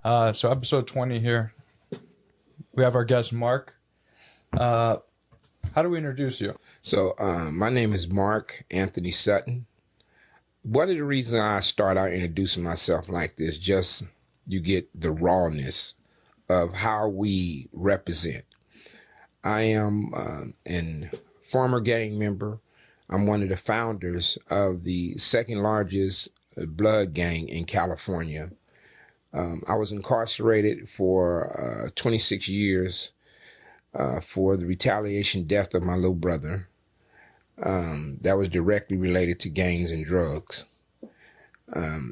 So episode 20 here. We have our guest, Mark. How do we introduce you? So my name is Mark Anthony Sutton. One of the reasons I start out introducing myself like this, just you get the rawness of how we represent. I am a former gang member. I'm one of the founders of the second largest blood gang in California. I was incarcerated for 26 years for the retaliation death of my little brother. That was directly related to gangs and drugs.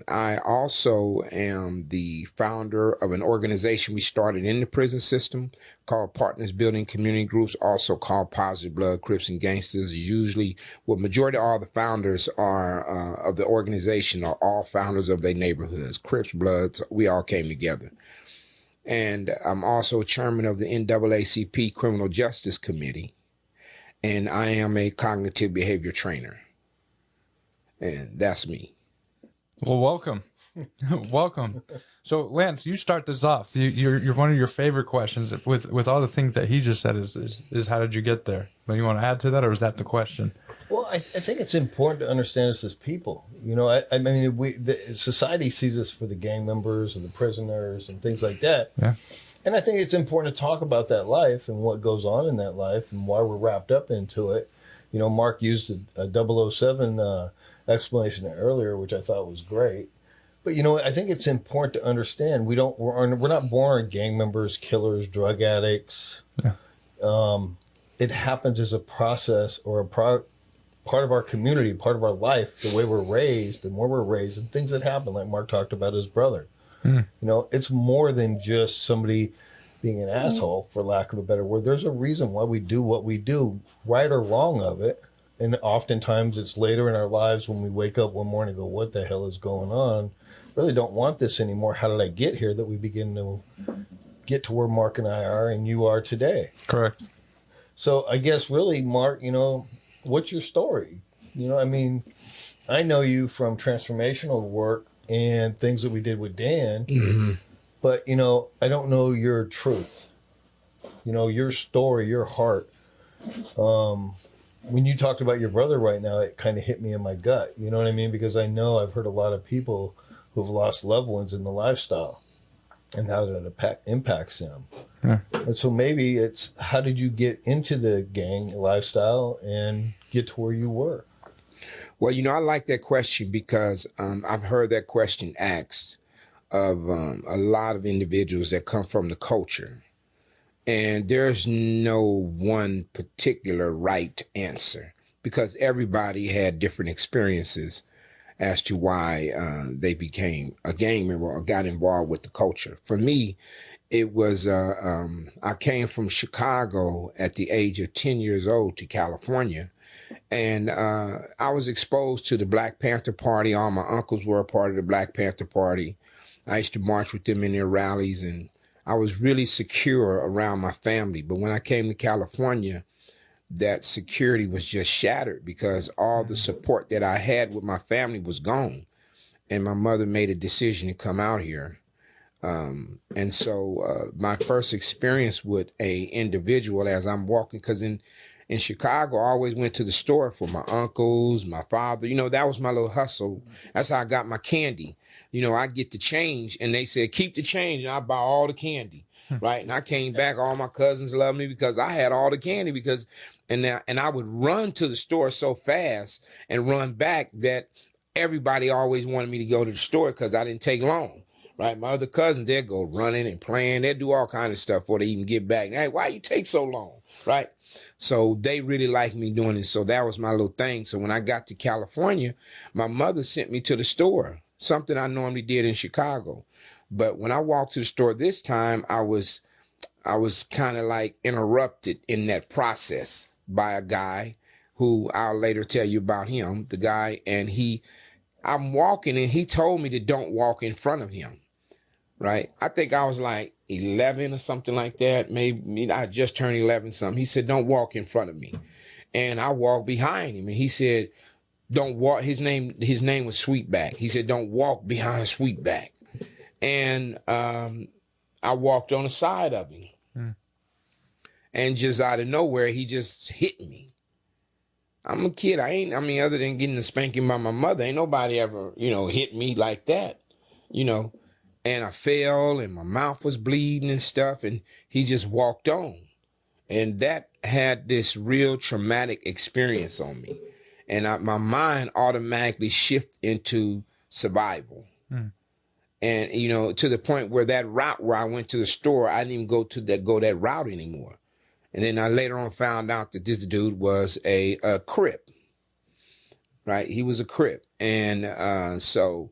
I also am the founder of an organization we started in the prison system called Partners Building Community Groups, also called Positive Blood, Crips and Gangsters. Usually, majority of all the founders are of the organization are all founders of their neighborhoods. Crips, Bloods, we all came together. And I'm also chairman of the NAACP Criminal Justice Committee. And I am a cognitive behavior trainer. And that's me. Well, welcome. Welcome. So, Lance, you start this off. You're one of your favorite questions with all the things that he just said is how did you get there? But you want to add to that, or is that the question? Well, I think it's important to understand us as people. You know, I mean, society sees us for the gang members and the prisoners and things like that. Yeah. And I think it's important to talk about that life and what goes on in that life and why we're wrapped up into it. You know, Mark used a 007 explanation earlier, which I thought was great. But, you know, I think it's important to understand we're not born gang members, killers, drug addicts. Yeah. It happens as a process or a part of our community, part of our life, the way we're raised and where we're raised and things that happen, like Mark talked about his brother. You know, it's more than just somebody being an asshole, for lack of a better word. There's a reason why we do what we do, right or wrong of it. And oftentimes it's later in our lives when we wake up one morning and go, what the hell is going on? Really don't want this anymore. How did I get here? That we begin to get to where Mark and I are and you are today. Correct. So I guess really, Mark, you know, what's your story? You know, I mean, I know you from transformational work and things that we did with Dan, but, you know, I don't know your truth. You know, your story, your heart. When you talked about your brother right now, it kind of hit me in my gut. You know what I mean? Because I know I've heard a lot of people who've lost loved ones in the lifestyle and how that impacts them. Yeah. And so maybe it's how did you get into the gang lifestyle and get to where you were? Well, you know, I like that question because I've heard that question asked of a lot of individuals that come from the culture. And there's no one particular right answer because everybody had different experiences as to why they became a gang member or got involved with the culture. For me, it was, I came from Chicago at the age of 10 years old to California. And I was exposed to the Black Panther Party. All my uncles were a part of the Black Panther Party. I used to march with them in their rallies, and I was really secure around my family. But when I came to California, that security was just shattered because all the support that I had with my family was gone. And my mother made a decision to come out here. And so my first experience with a individual as I'm walking, because in Chicago, I always went to the store for my uncles, my father. You know, that was my little hustle. That's how I got my candy. You know, I get the change and they said, keep the change. And I buy all the candy, right? And I came back, all my cousins loved me because I had all the candy and I would run to the store so fast and run back that everybody always wanted me to go to the store because I didn't take long, right? My other cousins, they'd go running and playing. They'd do all kinds of stuff before they even get back. Hey, why you take so long, right? So they really liked me doing it. So that was my little thing. So when I got to California, my mother sent me to the store, something I normally did in Chicago. But when I walked to the store this time, I was kind of like interrupted in that process by a guy who I'll later tell you about him, the guy. And I'm walking and he told me to don't walk in front of him, right? I think I was like 11 or something like that. Maybe I just turned 11 something. He said, don't walk in front of me. And I walked behind him and he said, don't walk. His name was Sweetback. He said, don't walk behind Sweetback. And I walked on the side of him. And just out of nowhere, he just hit me. I'm a kid. Other than getting a spanking by my mother, ain't nobody ever, hit me like that, And I fell and my mouth was bleeding and stuff. And he just walked on. And that had this real traumatic experience on me. And my mind automatically shifted into survival. And, to the point where that route where I went to the store, I didn't even go that route anymore. And then I later on found out that this dude was a Crip, right? He was a Crip. And so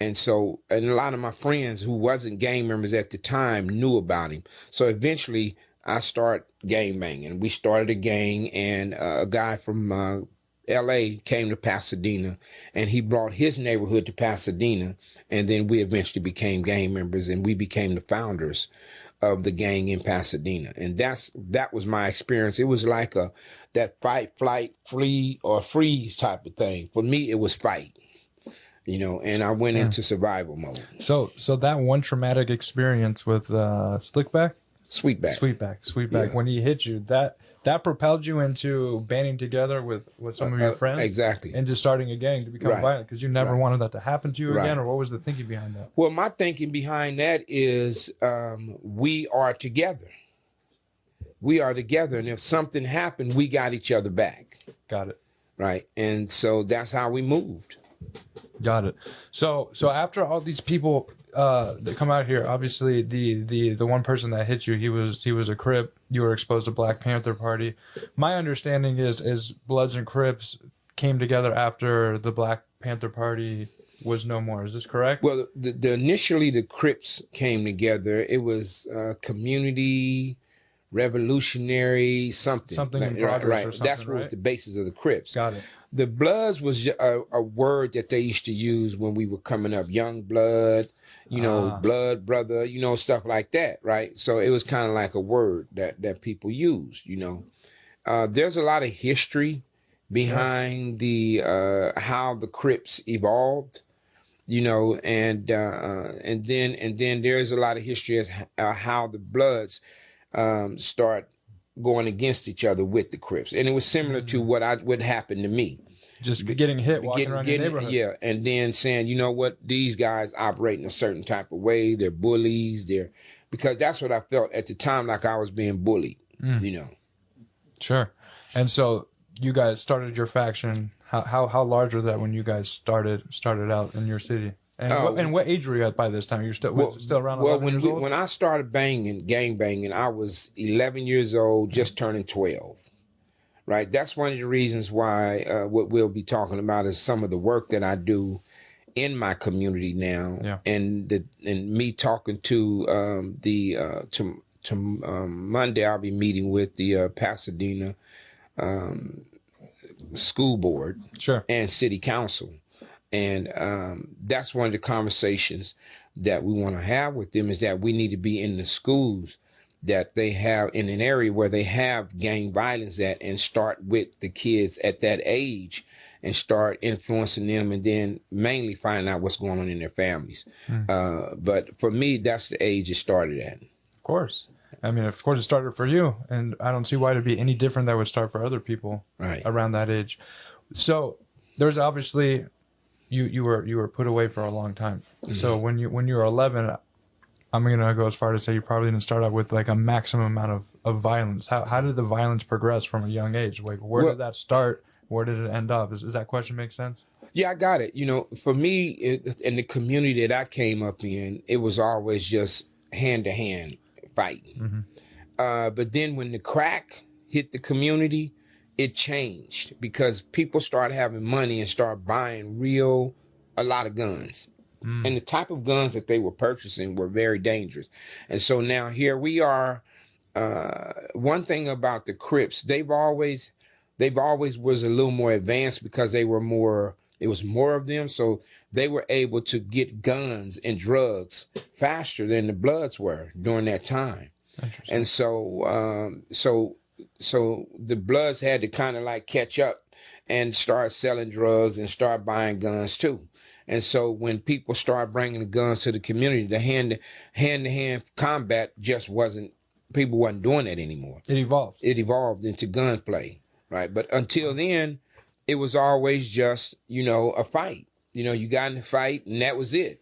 a lot of my friends who wasn't gang members at the time knew about him. So eventually I started gang banging. We started a gang, and a guy from LA came to Pasadena, and he brought his neighborhood to Pasadena. And then we eventually became gang members, and we became the founders of the gang in Pasadena. And that was my experience. It was like that fight, flight, flee, or freeze type of thing. For me, it was fight, and I went into survival mode. So that one traumatic experience with Sweetback, Yeah. when he hit you, that propelled you into banding together with some of your friends, exactly, and just starting a gang to become violent, because you never wanted that to happen to you again, or what was the thinking behind that? Well, my thinking behind that is we are together. We are together, and if something happened, we got each other back. Got it. Right, and so that's how we moved. Got it. So after all these people that come out here, obviously the one person that hit you, he was a Crip. You were exposed to Black Panther Party. My understanding is Bloods and Crips came together after the Black Panther Party was no more. Is this correct? Well, initially the Crips came together. It was community revolutionary something in progress or something, That's what was the basis of the Crips. Got it. The Bloods was a word that they used to use when we were coming up. Young blood, blood brother, stuff like that, right? So it was kind of like a word that people used. There's a lot of history behind the how the Crips evolved, and then there's a lot of history as how the Bloods start going against each other with the Crips. And it was similar to what happened to me. Just getting hit, walking around your neighborhood. Yeah, and then saying, you know what, these guys operate in a certain type of way. They're bullies. Because that's what I felt at the time, like I was being bullied, Sure. And so you guys started your faction. How large was that when you guys started out in your city? And what age were you at by this time? You're still around 11 years old? When I started gang banging, I was 11 years old, just turning 12. Right? That's one of the reasons why what we'll be talking about is some of the work that I do in my community now. Yeah. And me talking to Monday, I'll be meeting with the Pasadena school board and city council. And that's one of the conversations that we want to have with them, is that we need to be in the schools that they have in an area where they have gang violence at, and start with the kids at that age and start influencing them, and then mainly find out what's going on in their families. But for me, that's the age it started at. Of course. I mean, of course it started for you, and I don't see why it'd be any different that would start for other people around that age. So there's obviously... You were put away for a long time. Mm-hmm. So when you were 11, I'm gonna go as far to say you probably didn't start out with like a maximum amount of violence. How did the violence progress from a young age? Like where did that start? Where did it end up? Does that question make sense? Yeah, I got it. For me, in the community that I came up in, it was always just hand-to-hand fighting. Mm-hmm. But then when the crack hit the community, it changed, because people started having money and started buying a lot of guns. And the type of guns that they were purchasing were very dangerous. And so now here we are. One thing about the Crips, they've always was a little more advanced, because it was more of them. So they were able to get guns and drugs faster than the Bloods were during that time. And so the Bloods had to kind of like catch up and start selling drugs and start buying guns too. And so when people start bringing the guns to the community, the hand-to-hand combat just people wasn't doing that anymore. It evolved. It evolved into gunplay, right? But until then, it was always just, a fight. You got in a fight and that was it.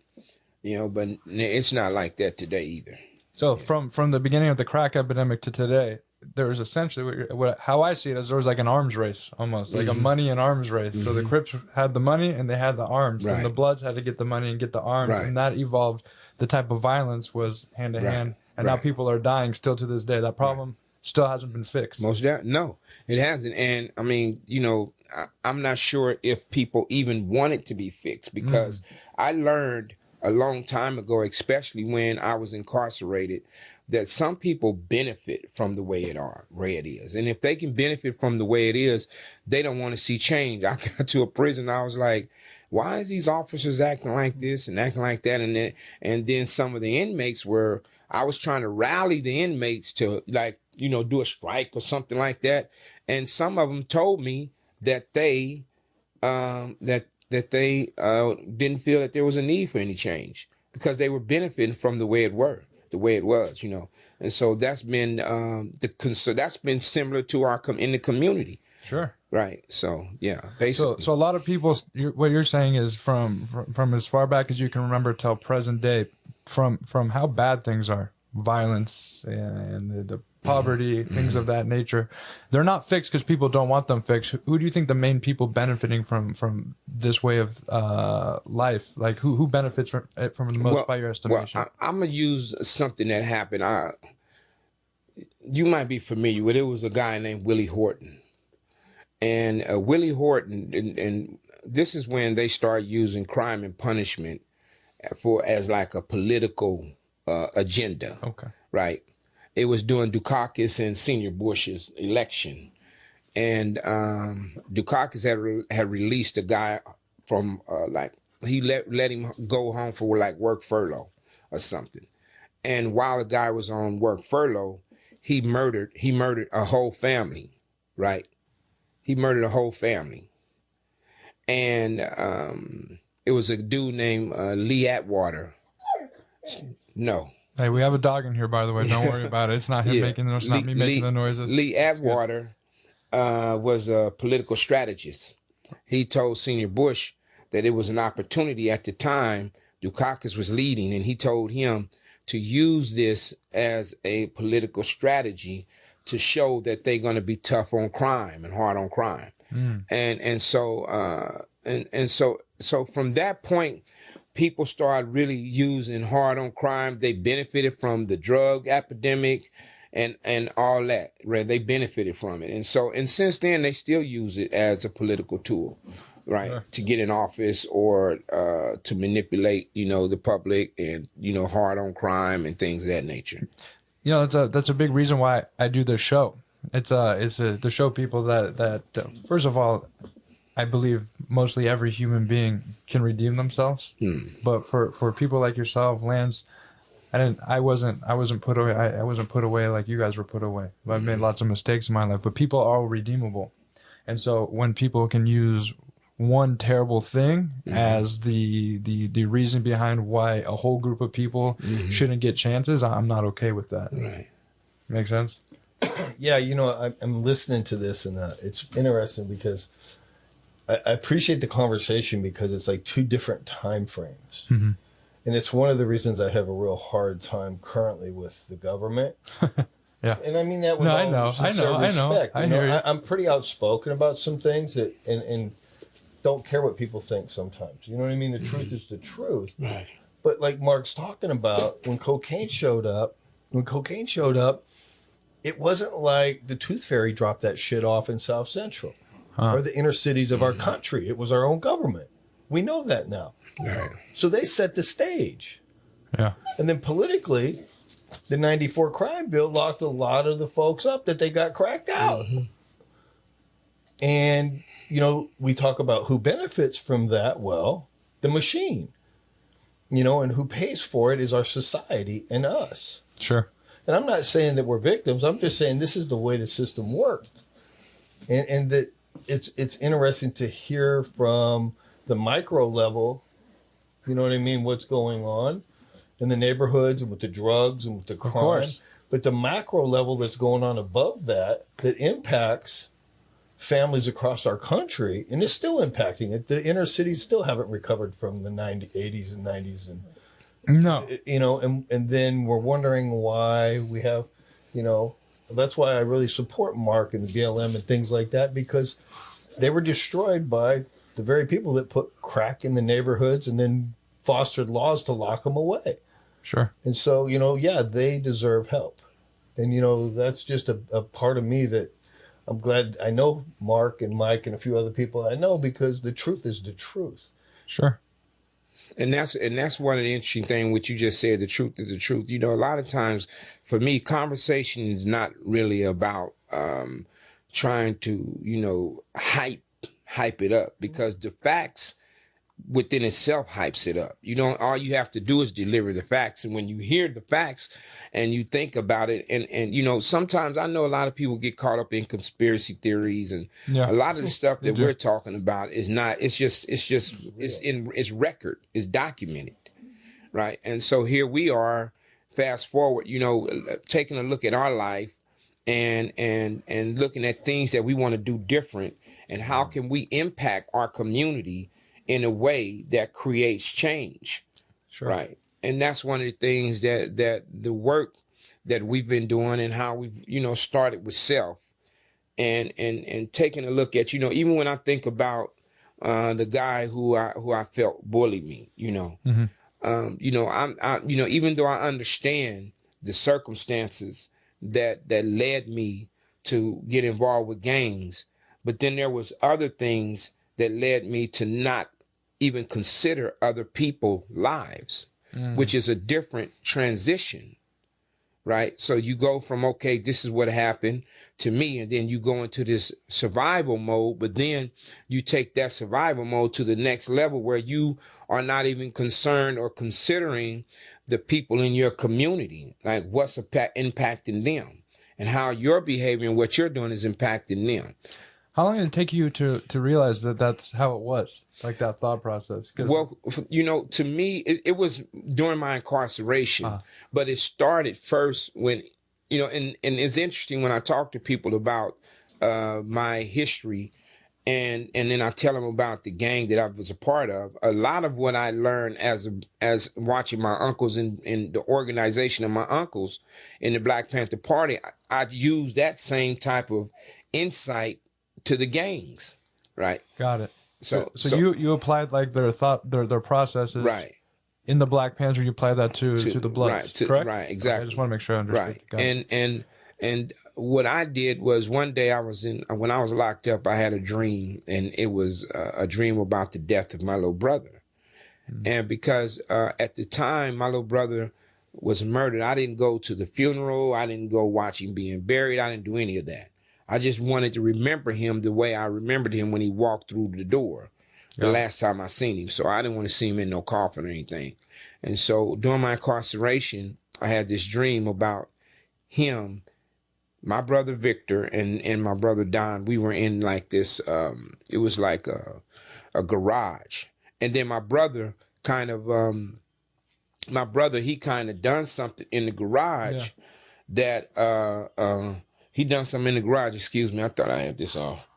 But it's not like that today either. So from the beginning of the crack epidemic to today, there was essentially how I see it as there was like an arms race, almost like a money and arms race. So the Crips had the money and they had the arms, and the Bloods had to get the money and get the arms, and that evolved. The type of violence was hand to hand, and now people are dying still to this day. That problem still hasn't been fixed. No, it hasn't. And I mean, I'm not sure if people even want it to be fixed, because I learned a long time ago, especially when I was incarcerated, that some people benefit from the way it is. And if they can benefit from the way it is, they don't want to see change. I got to a prison, I was like, why is these officers acting like this and acting like that? And then some of the inmates I was trying to rally the inmates to do a strike or something like that. And some of them told me that they didn't feel that there was a need for any change, because they were benefiting from the way it was. And so that's been that's been similar to in the community. Sure. Right. So yeah, basically. So a lot of people, what you're saying is from as far back as you can remember till present day, from how bad things are, violence and the poverty, things of that nature, they're not fixed because people don't want them fixed. Who do you think the main people benefiting from this way of life? Like who benefits from the most by your estimation? Well, I'm gonna use something that happened. You might be familiar with it. It was a guy named Willie Horton, and Willie Horton, and this is when they start using crime and punishment as like a political agenda. Okay. Right. It was during Dukakis and Senior Bush's election. And Dukakis had released a guy from he let him go home for work furlough or something. And while the guy was on work furlough, he murdered a whole family, right? He murdered a whole family. And it was a dude named Lee Atwater. No. Hey, we have a dog in here, by the way. Don't worry about it. It's not him making the, it's not me making the noises. Lee Atwater was a political strategist. He told Senior Bush that it was an opportunity at the time Dukakis was leading, and he told him to use this as a political strategy to show that they're going to be tough on crime and hard on crime. So from that point, people started really using hard on crime. They benefited from the drug epidemic and all that, right? They benefited from it. And since then, they still use it as a political tool, right? Yeah. To get in office or to manipulate, the public and, hard on crime and things of that nature. That's a big reason why I do this show. It's to show people that first of all, I believe mostly every human being can redeem themselves. But for people like yourself, Lance, I wasn't put away. I wasn't put away like you guys were put away. I've made lots of mistakes in my life, but people are redeemable. And so when people can use one terrible thing as the reason behind why a whole group of people shouldn't get chances, I'm not okay with that. Right. Make sense? Yeah, I'm listening to this, and it's interesting because I appreciate the conversation, because it's like two different time frames. And it's one of the reasons I have a real hard time currently with the government. Yeah. And I mean that with sincere respect. I hear you. I'm pretty outspoken about some things that and don't care what people think sometimes. You know what I mean? The truth is the truth. Right. But like Mark's talking about, when cocaine showed up, it wasn't like the Tooth Fairy dropped that shit off in South Central. Or the inner cities of our country. It was our own government. We know that now. Right. So they set the stage. Yeah. And then politically, the 94 crime bill locked a lot of the folks up that they got cracked out. And, we talk about who benefits from that. Well, the machine, and who pays for it is our society and us. Sure. And I'm not saying that we're victims. I'm just saying this is the way the system worked. And that it's interesting to hear from the micro level You know what I mean? What's going on in the neighborhoods and with the drugs and with the crime. course. But the macro level that's going on above that impacts families across our country, and it's still impacting it. The inner cities still haven't recovered from the 80s and 90s. And, No. you know, and then we're wondering why we have, you know, that's why I really support Mark and the BLM and things like that, because they were destroyed by the very people that put crack in the neighborhoods and then fostered laws to lock them away. Sure. And so, you know, yeah, they deserve help. And, you know, that's just a part of me that I'm glad I know Mark and Mike and a few other people I know, because the truth is the truth. Sure. And that's one of the interesting things, what you just said, the truth is the truth. You know, a lot of times for me, conversation is not really about trying to, you know, hype it up, because the facts within itself hypes it up. You know, all you have to do is deliver the facts. And when you hear the facts and you think about it, and you know, sometimes I know a lot of people get caught up in conspiracy theories, and a lot of the stuff that we're talking about is not, it's record, it's documented. Right. And so here we are, fast forward, you know, taking a look at our life and looking at things that we want to do different, and how can we impact our community in a way that creates change. Sure. Right. And that's one of the things that the work that we've been doing, and how we've, you know, started with self and taking a look at, you know, even when I think about the guy who I felt bullied me, you know, you know, I you know, even though I understand the circumstances that led me to get involved with gangs, but then there was other things that led me to not even consider other people's lives, which is a different transition, right? So you go from, okay, this is what happened to me, and then you go into this survival mode, but then you take that survival mode to the next level where you are not even concerned or considering the people in your community, like what's impacting them and how your behavior and what you're doing is impacting them. How long did it take you to realize that that's how it was, like that thought process? Well, you know, to me, it was during my incarceration, but it started first when, you know, and it's interesting when I talk to people about my history, and then I tell them about the gang that I was a part of. A lot of what I learned as watching my uncles in the organization of my uncles in the Black Panther Party, I used that same type of insight to the gangs, right? Got it. So you applied like their thought, their processes, right, in the Black Panther. You apply that to the Bloods, correct? Right, exactly. I just want to make sure I understood. Right, and what I did was, one day when I was locked up, I had a dream, and it was a dream about the death of my little brother, and because at the time my little brother was murdered, I didn't go to the funeral, I didn't go watch him being buried, I didn't do any of that. I just wanted to remember him the way I remembered him when he walked through the door the last time I seen him. So I didn't want to see him in no coffin or anything. And so during my incarceration, I had this dream about him, my brother Victor, and my brother Don. We were in like this, it was like a garage. And then my brother he kind of done something in the garage that, he done something in the garage. Excuse me, I thought I had this off.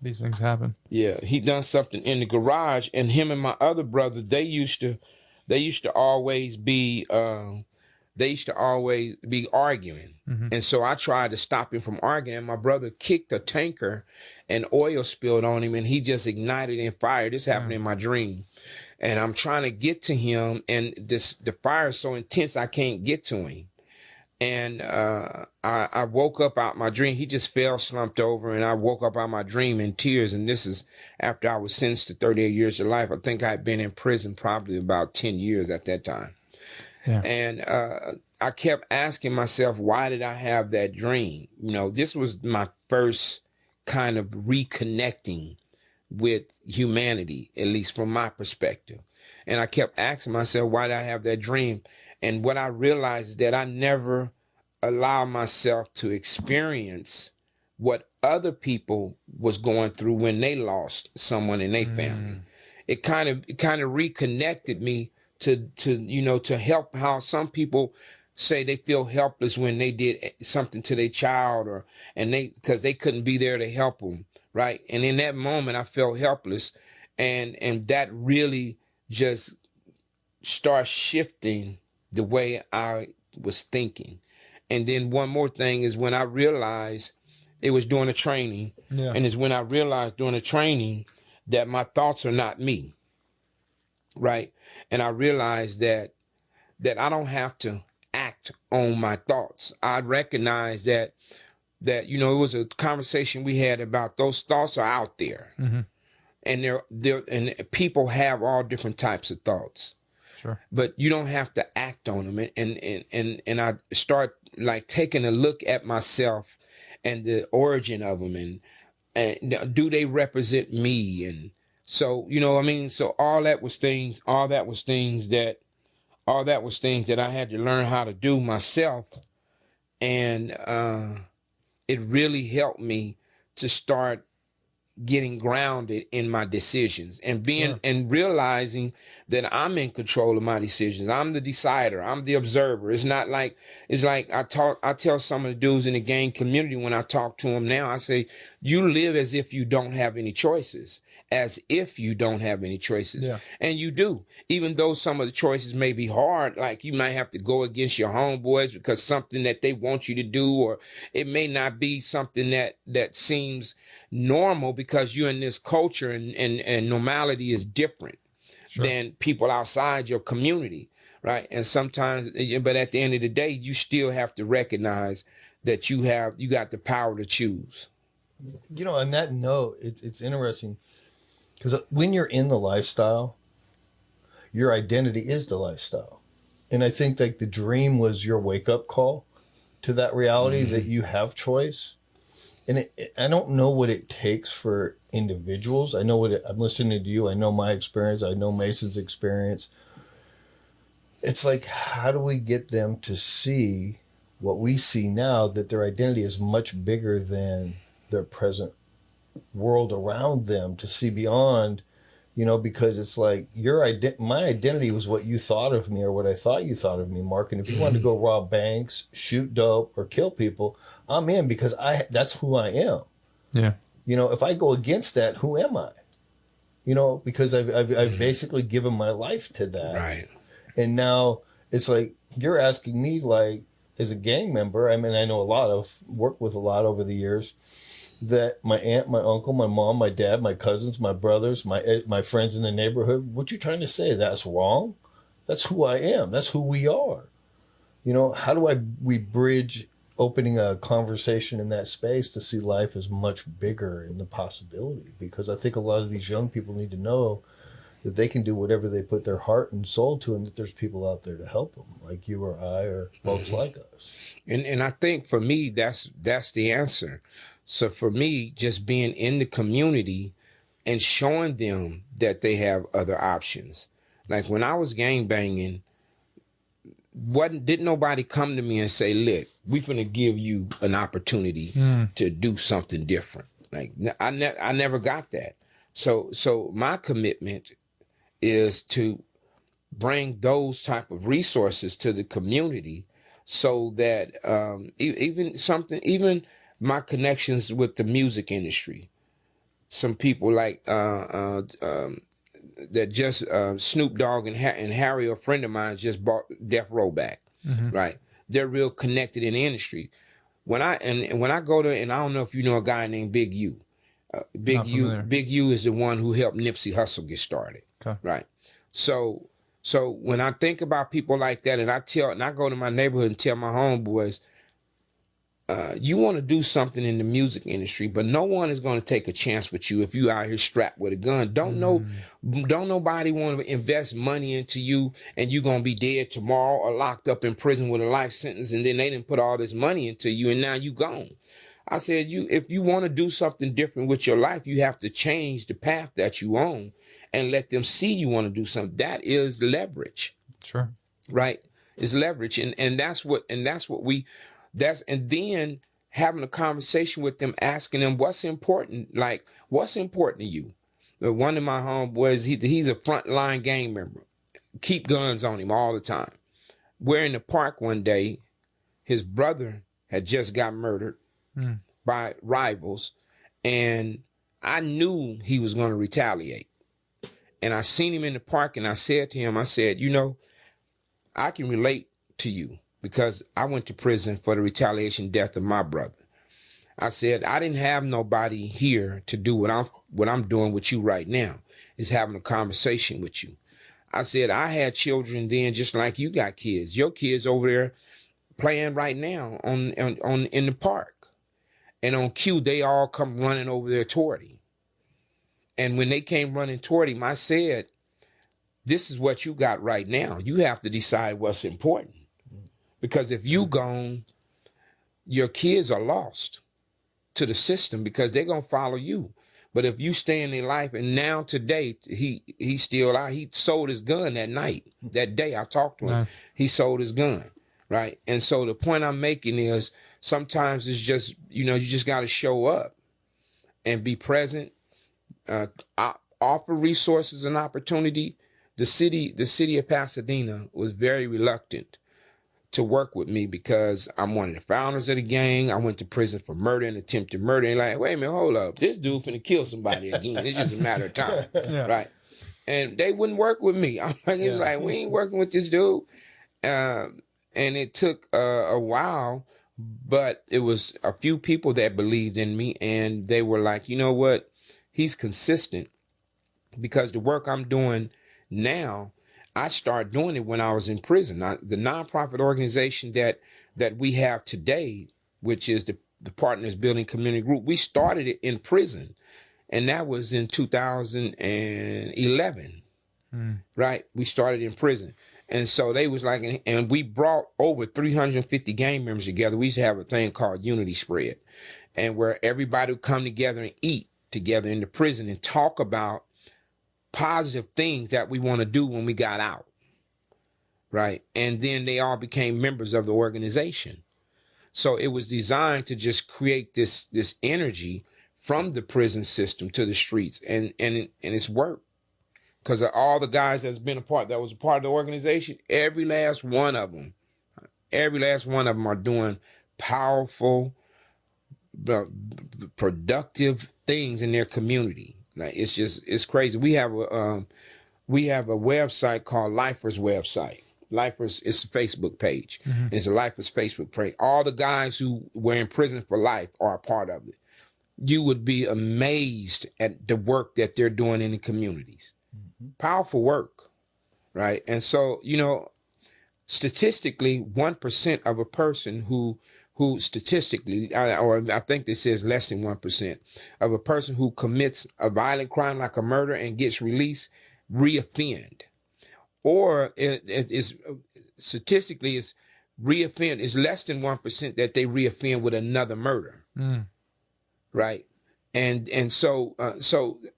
These things happen. Yeah, he done something in the garage, and him and my other brother, they used to always be arguing, and so I tried to stop him from arguing. And my brother kicked a tanker, and oil spilled on him, and he just ignited and fired. This happened in my dream, and I'm trying to get to him, and the fire is so intense I can't get to him. And I woke up out my dream. He just fell, slumped over, and I woke up out my dream in tears. And this is after I was sentenced to 38 years of life. I think I had been in prison probably about 10 years at that time. Yeah. And I kept asking myself, why did I have that dream? You know, this was my first kind of reconnecting with humanity, at least from my perspective. And I kept asking myself, why did I have that dream? And what I realized is that I never allowed myself to experience what other people was going through when they lost someone in their family. It kind of reconnected me to help. How some people say they feel helpless when they did something to their child, because they couldn't be there to help them, right? And in that moment, I felt helpless, and that really just started shifting the way I was thinking. And then one more thing is when I realized it was during the training, and it's when I realized during the training that my thoughts are not me, right? And I realized that I don't have to act on my thoughts. I recognize that it was a conversation we had about those thoughts are out there, and and people have all different types of thoughts. Sure. But you don't have to act on them. And I start like taking a look at myself and the origin of them, and do they represent me? And so, so all that was things that I had to learn how to do myself. And it really helped me to start getting grounded in my decisions and and realizing that I'm in control of my decisions. I'm the decider. I'm the observer. It's like I tell some of the dudes in the gang community when I talk to them now, I say, you live as if you don't have any choices, as if you don't have any choices. Yeah. And you do, even though some of the choices may be hard, like you might have to go against your homeboys because something that they want you to do, or it may not be something that seems normal because you're in this culture and normality is different than people outside your community, right? And sometimes, but at the end of the day, you still have to recognize that you got the power to choose. On that note, it's interesting because when you're in the lifestyle, your identity is the lifestyle. And I think like the dream was your wake up call to that reality that you have choice. And I don't know what it takes for individuals. I know I'm listening to you. I know my experience. I know Mason's experience. It's like, how do we get them to see what we see now, that their identity is much bigger than their present world around them, to see beyond, because it's like my identity was what you thought of me or what I thought you thought of me, Mark. And if you wanted to go rob banks, shoot dope, or kill people, I'm in because that's who I am. Yeah. If I go against that, who am I? Because I've basically given my life to that. Right. And now it's like, you're asking me, like, as a gang member, I mean, I know worked with a lot over the years, that my aunt, my uncle, my mom, my dad, my cousins, my brothers, my friends in the neighborhood, what you trying to say? That's wrong? That's who I am. That's who we are. How do we bridge opening a conversation in that space to see life as much bigger in the possibility? Because I think a lot of these young people need to know that they can do whatever they put their heart and soul to, and that there's people out there to help them, like you or I or folks like us. And I think for me, that's the answer. So for me, just being in the community and showing them that they have other options. Like when I was gangbanging, didn't nobody come to me and say, look, we're going to give you an opportunity to do something different. Like I never got that. So my commitment is to bring those type of resources to the community, so that even my connections with the music industry, some people like that just Snoop Dogg and Harry, a friend of mine, just bought Death Row back, right? They're real connected in the industry. When I go to, and I don't know if you know a guy named Big U. Big U is the one who helped Nipsey Hussle get started, right? So when I think about people like that, and I go to my neighborhood and tell my homeboys, you want to do something in the music industry, but no one is going to take a chance with you if you out here strapped with a gun. Don't nobody want to invest money into you, and you're going to be dead tomorrow or locked up in prison with a life sentence, and then they didn't put all this money into you, and now you gone. I said, if you want to do something different with your life, you have to change the path that you on and let them see you want to do something. That is leverage. Sure. Right? It's leverage. And then having a conversation with them, asking them what's important. Like, what's important to you? One of my homeboys, he's a frontline gang member. keep guns on him all the time. We're in the park one day. His brother had just got murdered by rivals, and I knew he was going to retaliate. And I seen him in the park, and I said to him, I said, you know, I can relate to you because I went to prison for the retaliation death of my brother. I said, I didn't have nobody here to do what I'm doing with you right now, is having a conversation with you. I said, I had children then just like you got kids. Your kids over there playing right now on in the park. And on cue, they all come running over there toward him. And when they came running toward him, I said, this is what you got right now. You have to decide what's important. Because if you gone, your kids are lost to the system because they're going to follow you. But if you stay in their life, and now today, he's still out. He sold his gun that night. That day I talked to him, Nice. He sold his gun, right? And so the point I'm making is sometimes it's just, you know, you just got to show up and be present, offer resources and opportunity. The city of Pasadena was very reluctant to work with me because I'm one of the founders of the gang. I went to prison for murder and attempted murder. And like, wait a minute, hold up. This dude finna kill somebody again. It's just a matter of time, right? And they wouldn't work with me. I'm like, it's like, we ain't working with this dude. And it took a while, but it was a few people that believed in me, and they were like, you know what? He's consistent because the work I'm doing now, I started doing it when I was in prison. The nonprofit organization that we have today, which is the Partners Building Community Group, we started it in prison. And that was in 2011, right? We started in prison. And so they was like, and we brought over 350 gang members together. We used to have a thing called Unity Spread, and where everybody would come together and eat together in the prison and talk about positive things that we want to do when we got out, right? And then they all became members of the organization. So it was designed to just create this energy from the prison system to the streets, and it's worked. Because of all the guys that was a part of the organization, every last one of them are doing powerful, productive things in their community. Like, it's crazy. We have a website called Lifers website. Lifers, it's a Facebook page. It's a Lifers Facebook page. All the guys who were in prison for life are a part of it. You would be amazed at the work that they're doing in the communities. Powerful work, right? And so, you know, statistically, 1% of a person who statistically, or I think this says less than 1% of a person who commits a violent crime like a murder and gets released, reoffend. Or it is statistically is reoffend is less than 1% that they reoffend with another murder, right? And so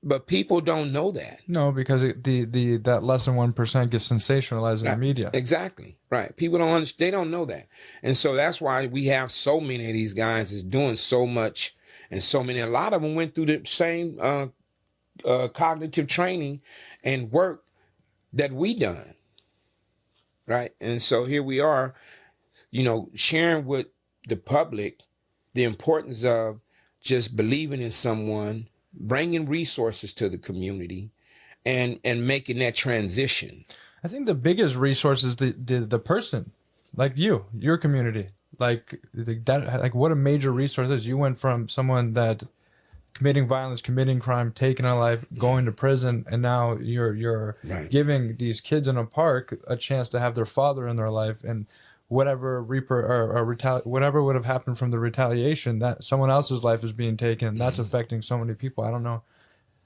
but people don't know that. No, because that less than 1% gets sensationalized in the media. Exactly, right. People don't understand. They don't know that. And so that's why we have so many of these guys is doing so much, and so many. A lot of them went through the same cognitive training and work that we done, right? And so here we are, you know, sharing with the public the importance of just believing in someone, bringing resources to the community, and making that transition. I think the biggest resource is the person, like your community, like that. Like, what a major resource is. You went from someone that committing violence, committing crime, taking a life, going to prison, and now you're Right. giving these kids in a park a chance to have their father in their life, and whatever whatever would have happened from the retaliation, that someone else's life is being taken, and that's affecting so many people. I don't know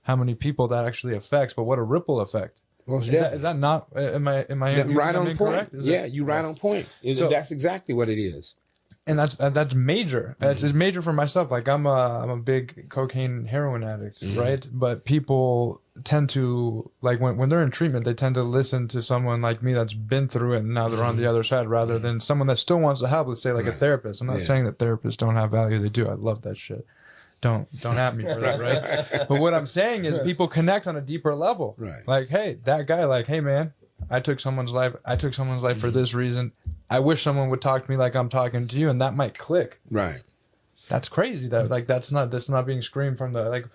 how many people that actually affects, but what a ripple effect. Well, Is that not? Am I right on incorrect? point? Yeah, you're right on point. That's exactly what it is. And that's major. It's major for myself. Like, I'm a big cocaine heroin addict, right? But people tend to, like, when they're in treatment, they tend to listen to someone like me that's been through it and now they're on the other side, rather than someone that still wants to help. Let's say like a therapist. I'm not saying that therapists don't have value. They do. I love that shit. Don't at me for that, right? But what I'm saying is people connect on a deeper level. Right. Like, hey, that guy, like, hey man, I took someone's life for this reason. I wish someone would talk to me like I'm talking to you, and that might click. Right. That's crazy. That's not being screamed from the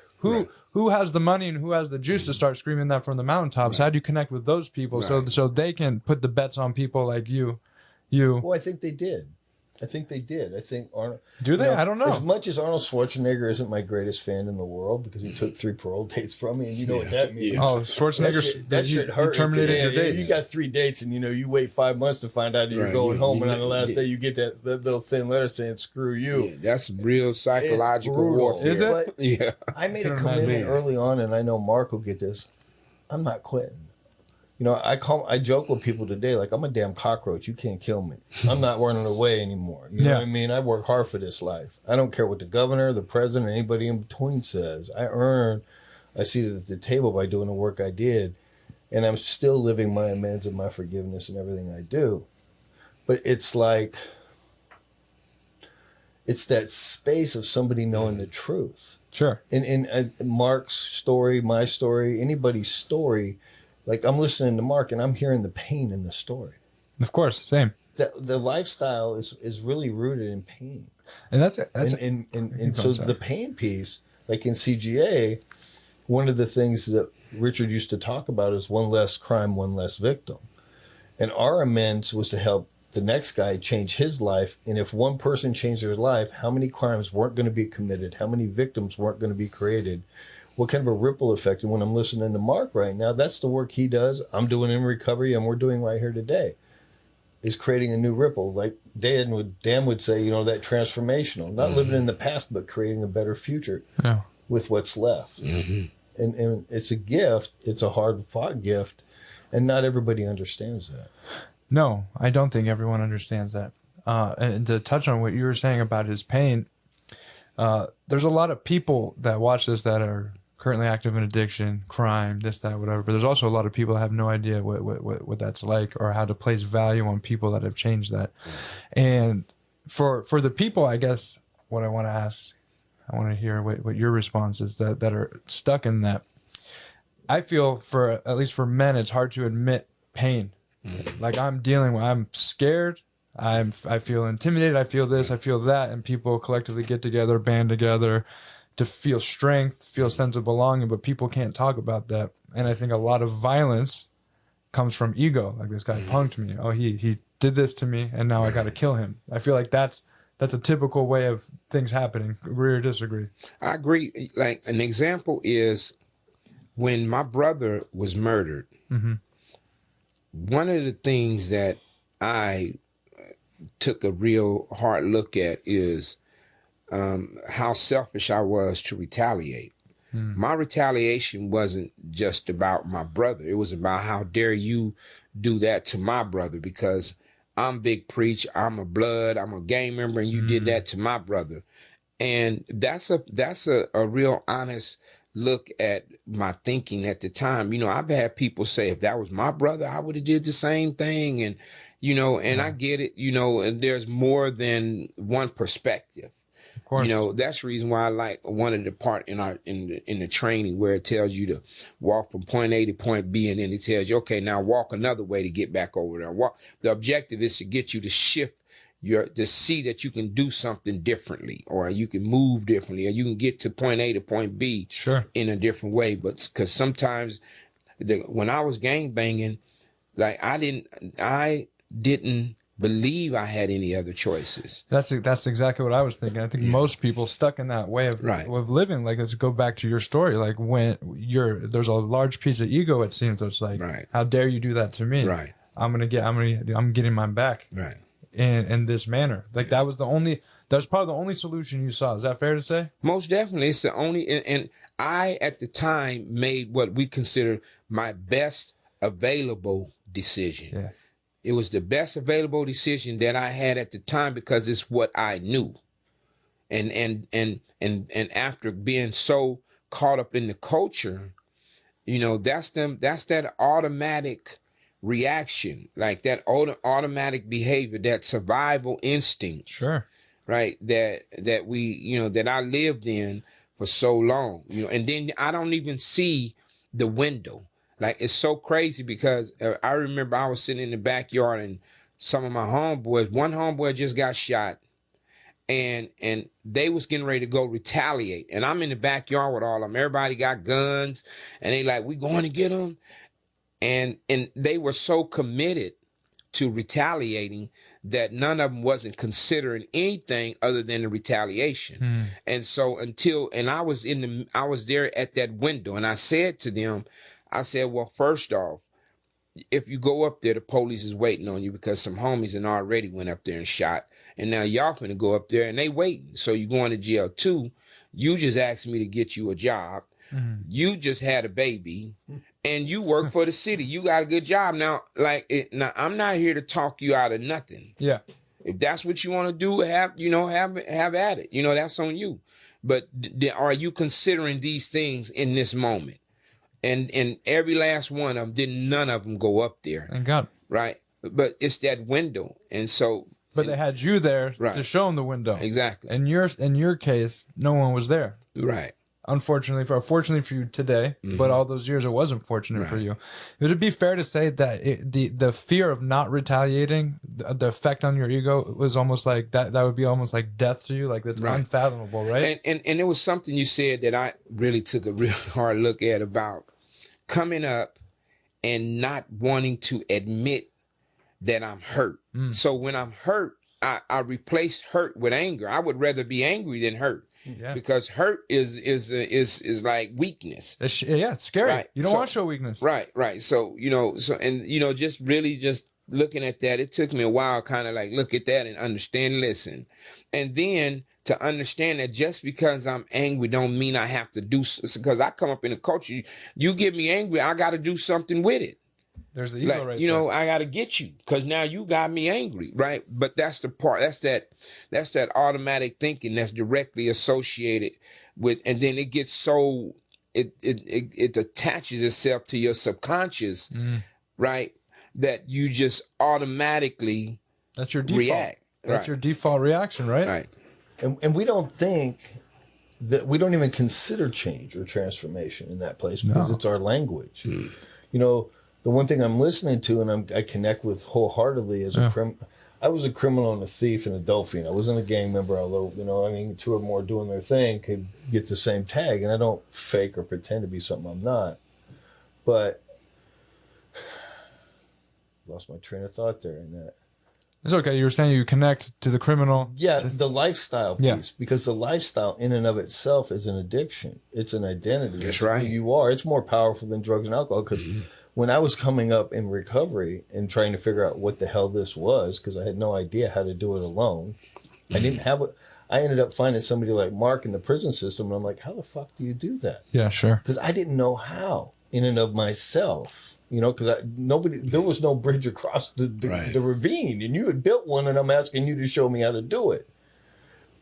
who has the money and who has the juice to start screaming that from the mountaintops? How do you connect with those people so they can put the bets on people like you? Well, I think they did. I think Arnold. Do they? I don't know. As much as Arnold Schwarzenegger isn't my greatest fan in the world because he took 3 parole dates from me, and you know what that means. Oh, Schwarzenegger, that shit hurt. Terminated your dates. You got 3 dates, and you wait 5 months to find out that you're going home, and on the last day you get that little thin letter saying "screw you." Yeah, that's real psychological warfare. Is it? Yeah. I made a commitment early on, and I know Mark will get this. I'm not quitting. I joke with people today, like, I'm a damn cockroach. You can't kill me. I'm not running away anymore. You know what I mean? I work hard for this life. I don't care what the governor, the president, anybody in between says. I earned a seat at the table by doing the work I did. And I'm still living my amends and my forgiveness and everything I do. But it's like, it's that space of somebody knowing the truth. Sure. And Mark's story, my story, anybody's story, like, I'm listening to Mark and I'm hearing the pain in the story. Of course, same. The lifestyle is really rooted in pain. And that's so the pain piece, like in CGA, one of the things that Richard used to talk about is one less crime, one less victim. And our amends was to help the next guy change his life. And if one person changed their life, how many crimes weren't going to be committed? How many victims weren't going to be created? What kind of a ripple effect? And when I'm listening to Mark right now, that's the work he does. I'm doing in recovery, and we're doing right here today, is creating a new ripple. Like Dan would say, that transformational, not living in the past, but creating a better future with what's left. Mm-hmm. And it's a gift. It's a hard-fought gift, and not everybody understands that. No, I don't think everyone understands that. And to touch on what you were saying about his pain, there's a lot of people that watch this that are currently active in addiction, crime, this, that, whatever. But there's also a lot of people that have no idea what that's like or how to place value on people that have changed that. And for the people, I guess, what I want to ask, I want to hear what your response is that are stuck in that. I feel at least for men, it's hard to admit pain. Like I'm scared. I feel intimidated. I feel this. I feel that. And people collectively get together, band together to feel strength, feel a sense of belonging. But people can't talk about that. And I think a lot of violence comes from ego. Like, this guy punked me. Oh, he did this to me, and now I got to kill him. I feel like that's a typical way of things happening. Agree or disagree? I agree. Like, an example is when my brother was murdered. Mm-hmm. One of the things that I took a real hard look at is how selfish I was to retaliate. My retaliation wasn't just about my brother. It was about, how dare you do that to my brother, because I'm Big Preach, I'm a blood, I'm a gang member, and you did that to my brother. And that's a real honest look at my thinking at the time. I've had people say, if that was my brother, I would have did the same thing. And, and I get it, and there's more than one perspective. Of course. That's the reason why I like one of the part in the training where it tells you to walk from point A to point B, and then it tells you, okay, now walk another way to get back over there. The objective is to get you to shift to see that you can do something differently, or you can move differently, or you can get to point A to point B in a different way. But because sometimes when I was gang banging, like, I didn't believe I had any other choices. That's exactly what I was thinking. I think most people stuck in that way of living. Like, let's go back to your story. Like, when there's a large piece of ego, it seems. It's like, how dare you do that to me? Right. I'm getting mine back. Right. In this manner. Like, that was probably the only solution you saw. Is that fair to say? Most definitely. It's the only, and I, at the time, made what we consider my best available decision. Yeah. It was the best available decision that I had at the time, because it's what I knew. And after being so caught up in the culture, that's that automatic reaction, like that automatic behavior, that survival instinct. Sure. Right. That we, that I lived in for so long, and then I don't even see the window. Like, it's so crazy because I remember I was sitting in the backyard and some of my homeboys, one homeboy just got shot, and they was getting ready to go retaliate. And I'm in the backyard with all of them. Everybody got guns, and they like, we going to get them. And they were so committed to retaliating that none of them wasn't considering anything other than the retaliation. And so I was there at that window, and I said to them, I said, well, first off, if you go up there, the police is waiting on you because some homies and already went up there and shot. And now y'all finna go up there and they waiting. So you going to jail too. You just asked me to get you a job. You just had a baby and you work for the city. You got a good job. Now, now I'm not here to talk you out of nothing. Yeah. If that's what you want to do, have at it. That's on you. But are you considering these things in this moment? And every last one of them, none of them go up there. Thank God. Right. But it's that window. And so. But they had you there to show them the window. Exactly. In your case, no one was there. Right. Fortunately for you today, but all those years it wasn't fortunate for you. Would it be fair to say that the fear of not retaliating, the effect on your ego was almost like that would be almost like death to you? Like that's unfathomable, right? And it was something you said that I really took a real hard look at about coming up and not wanting to admit that I'm hurt. So when I'm hurt, I replace hurt with anger. I would rather be angry than hurt. Yeah. Because hurt is like weakness. It's scary. Right. You don't want to show weakness. Right. So, just really just looking at that, it took me a while kind of like look at that and understand, listen. And then to understand that just because I'm angry don't mean I have to do, because I come up in a culture, you get me angry, I got to do something with it. There's the ego right there. I got to get you because now you got me angry, right? But that's the part, that's that automatic thinking that's directly associated with, and then it gets so, it attaches itself to your subconscious, right? That you just automatically that's your default. React. That's your default reaction, right? Right. And we don't think that, we don't even consider change or transformation in that place because it's our language. The one thing I'm listening to and I connect with wholeheartedly is I was a criminal and a thief and a dope fiend. I wasn't a gang member, although, two or more doing their thing could get the same tag. And I don't fake or pretend to be something I'm not. But lost my train of thought there in that. It's okay. You were saying you connect to the criminal. Yeah, the lifestyle piece. Because the lifestyle in and of itself is an addiction. It's an identity. That's right. Who you are. It's more powerful than drugs and alcohol because when I was coming up in recovery and trying to figure out what the hell this was, because I had no idea how to do it alone, I didn't have it. I ended up finding somebody like Mark in the prison system, and I'm like, how the fuck do you do that? Yeah, sure. Because I didn't know how in and of myself, because there was no bridge across the ravine, and you had built one, and I'm asking you to show me how to do it.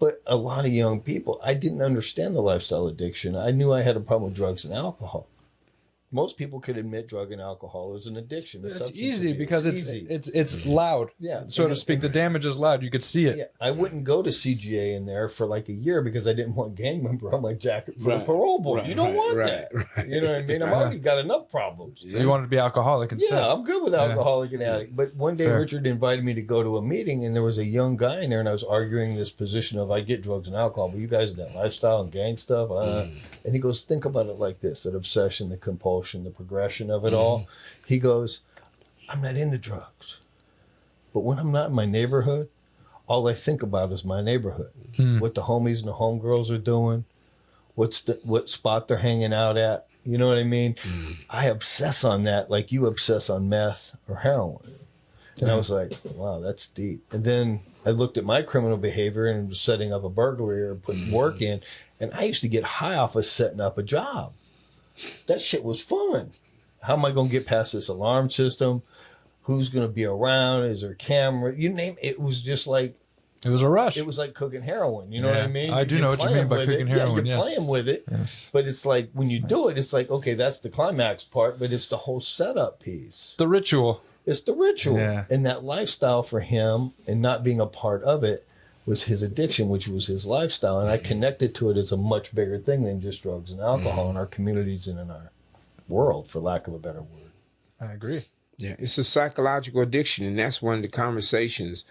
But a lot of young people, I didn't understand the lifestyle addiction. I knew I had a problem with drugs and alcohol. Most people could admit drug and alcohol is an addiction. It's easy because it's loud, so to speak. The damage is loud. You could see it. Yeah, I wouldn't go to CGA in there for like a year because I didn't want gang member on my jacket for a parole board. You don't want that. You know what I mean? I've already got enough problems. So you wanted to be alcoholic instead. Yeah, I'm good with alcoholic and addict. But one day Richard invited me to go to a meeting, and there was a young guy in there, and I was arguing this position of I get drugs and alcohol, but you guys got lifestyle and gang stuff. And he goes, think about it like this: that obsession, the compulsion, the progression of it all. He goes, I'm not into drugs, but when I'm not in my neighborhood, all I think about is my neighborhood, what the homies and the homegirls are doing, what spot they're hanging out at. You know what I mean? I obsess on that like you obsess on meth or heroin. And I was like, wow, that's deep. And then I looked at my criminal behavior and was setting up a burglary or putting work in, and I used to get high off of setting up a job. That shit was fun. How am I going to get past this alarm system? Who's going to be around? Is there a camera? You name it. It was just like... It was a rush. It was like cooking heroin. You know what I mean? I do know what you mean by cooking heroin. Yeah, you're playing with it. Yes. But it's like, when you do it, it's like, okay, that's the climax part, but it's the whole setup piece. The ritual. It's the ritual. Yeah. And that lifestyle for him and not being a part of it was his addiction, which was his lifestyle. And I connected to it as a much bigger thing than just drugs and alcohol in our communities and in our world, for lack of a better word. I agree. Yeah, it's a psychological addiction, and that's one of the conversations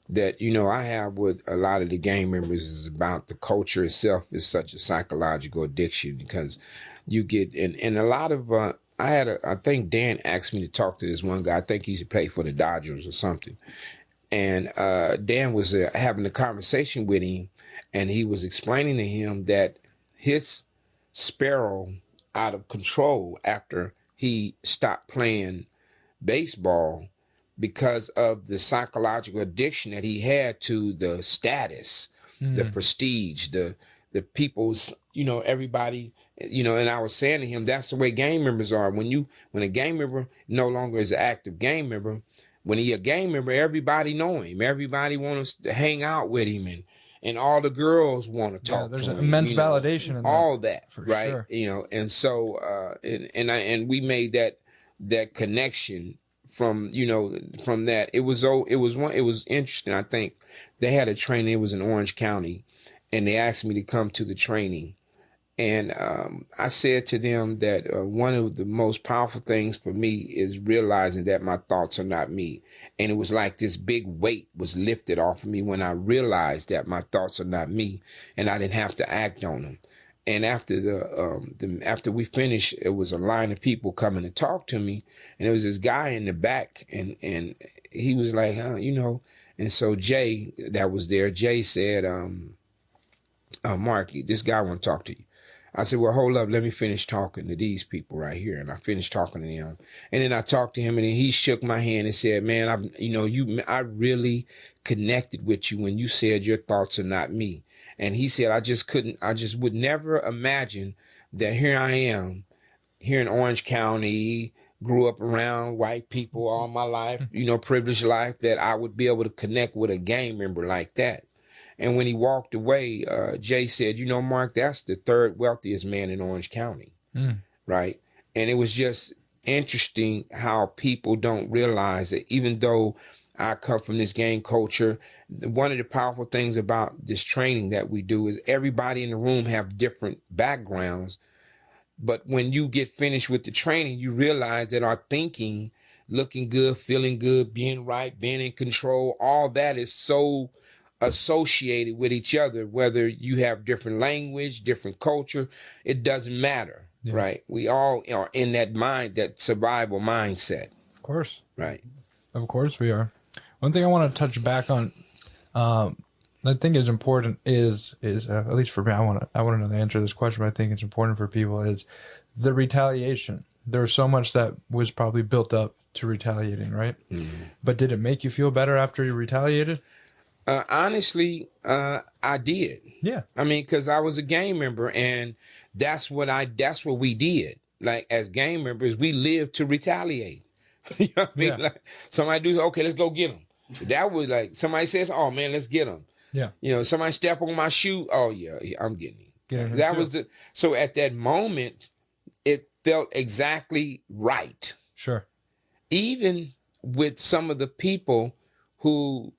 that I have with a lot of the gang members is about the culture itself is such a psychological addiction because you get and a lot of I think Dan asked me to talk to this one guy. I think he used to play for the Dodgers or something, and Dan was having a conversation with him, and he was explaining to him that his spiral out of control after he stopped playing baseball because of the psychological addiction that he had to the status, the prestige, the people's, everybody, and I was saying to him, that's the way gang members are. When a gang member no longer is an active gang member, when he a gang member, everybody know him. Everybody wants to hang out with him and all the girls want to talk to him. There's immense validation in all that, right? Sure. And so and we made that connection from that. It was interesting. I think they had a training. It was in Orange County, and they asked me to come to the training. And I said to them that one of the most powerful things for me is realizing that my thoughts are not me. And it was like this big weight was lifted off of me when I realized that my thoughts are not me, and I didn't have to act on them. And after after we finished, it was a line of people coming to talk to me, and there was this guy in the back, and he was like, And so Jay, that was there, Jay said, Mark, this guy want to talk to you. I said, well, hold up, let me finish talking to these people right here. And I finished talking to them. And then I talked to him, and then he shook my hand and said, man, I really connected with you when you said your thoughts are not me. And he said, I just would never imagine that here I am, here in Orange County, grew up around white people all my life, privileged life, that I would be able to connect with a gang member like that. And when he walked away, Jay said, Mark, that's the third wealthiest man in Orange County, right? And it was just interesting how people don't realize that even though I come from this gang culture, one of the powerful things about this training that we do is everybody in the room have different backgrounds. But when you get finished with the training, you realize that our thinking, looking good, feeling good, being right, being in control, all that is so associated with each other, whether you have different language, different culture, it doesn't matter, right? We all are in that that survival mindset. Of course. Right. Of course we are. One thing I want to touch back on, I think is important is at least for me, I want to know the answer to this question, but I think it's important for people is the retaliation. There was so much that was probably built up to retaliating, right? Mm-hmm. But did it make you feel better after you retaliated? Honestly, I did. Yeah. I mean, because I was a gang member, and that's what we did. Like, as gang members, we lived to retaliate. You know what I mean? Yeah. Like, somebody do, okay, let's go get them. That was like, somebody says, oh man, let's get them. Yeah. Somebody step on my shoe. Oh yeah, I'm getting him. That was so at that moment, it felt exactly right. Sure. Even with some of the people who,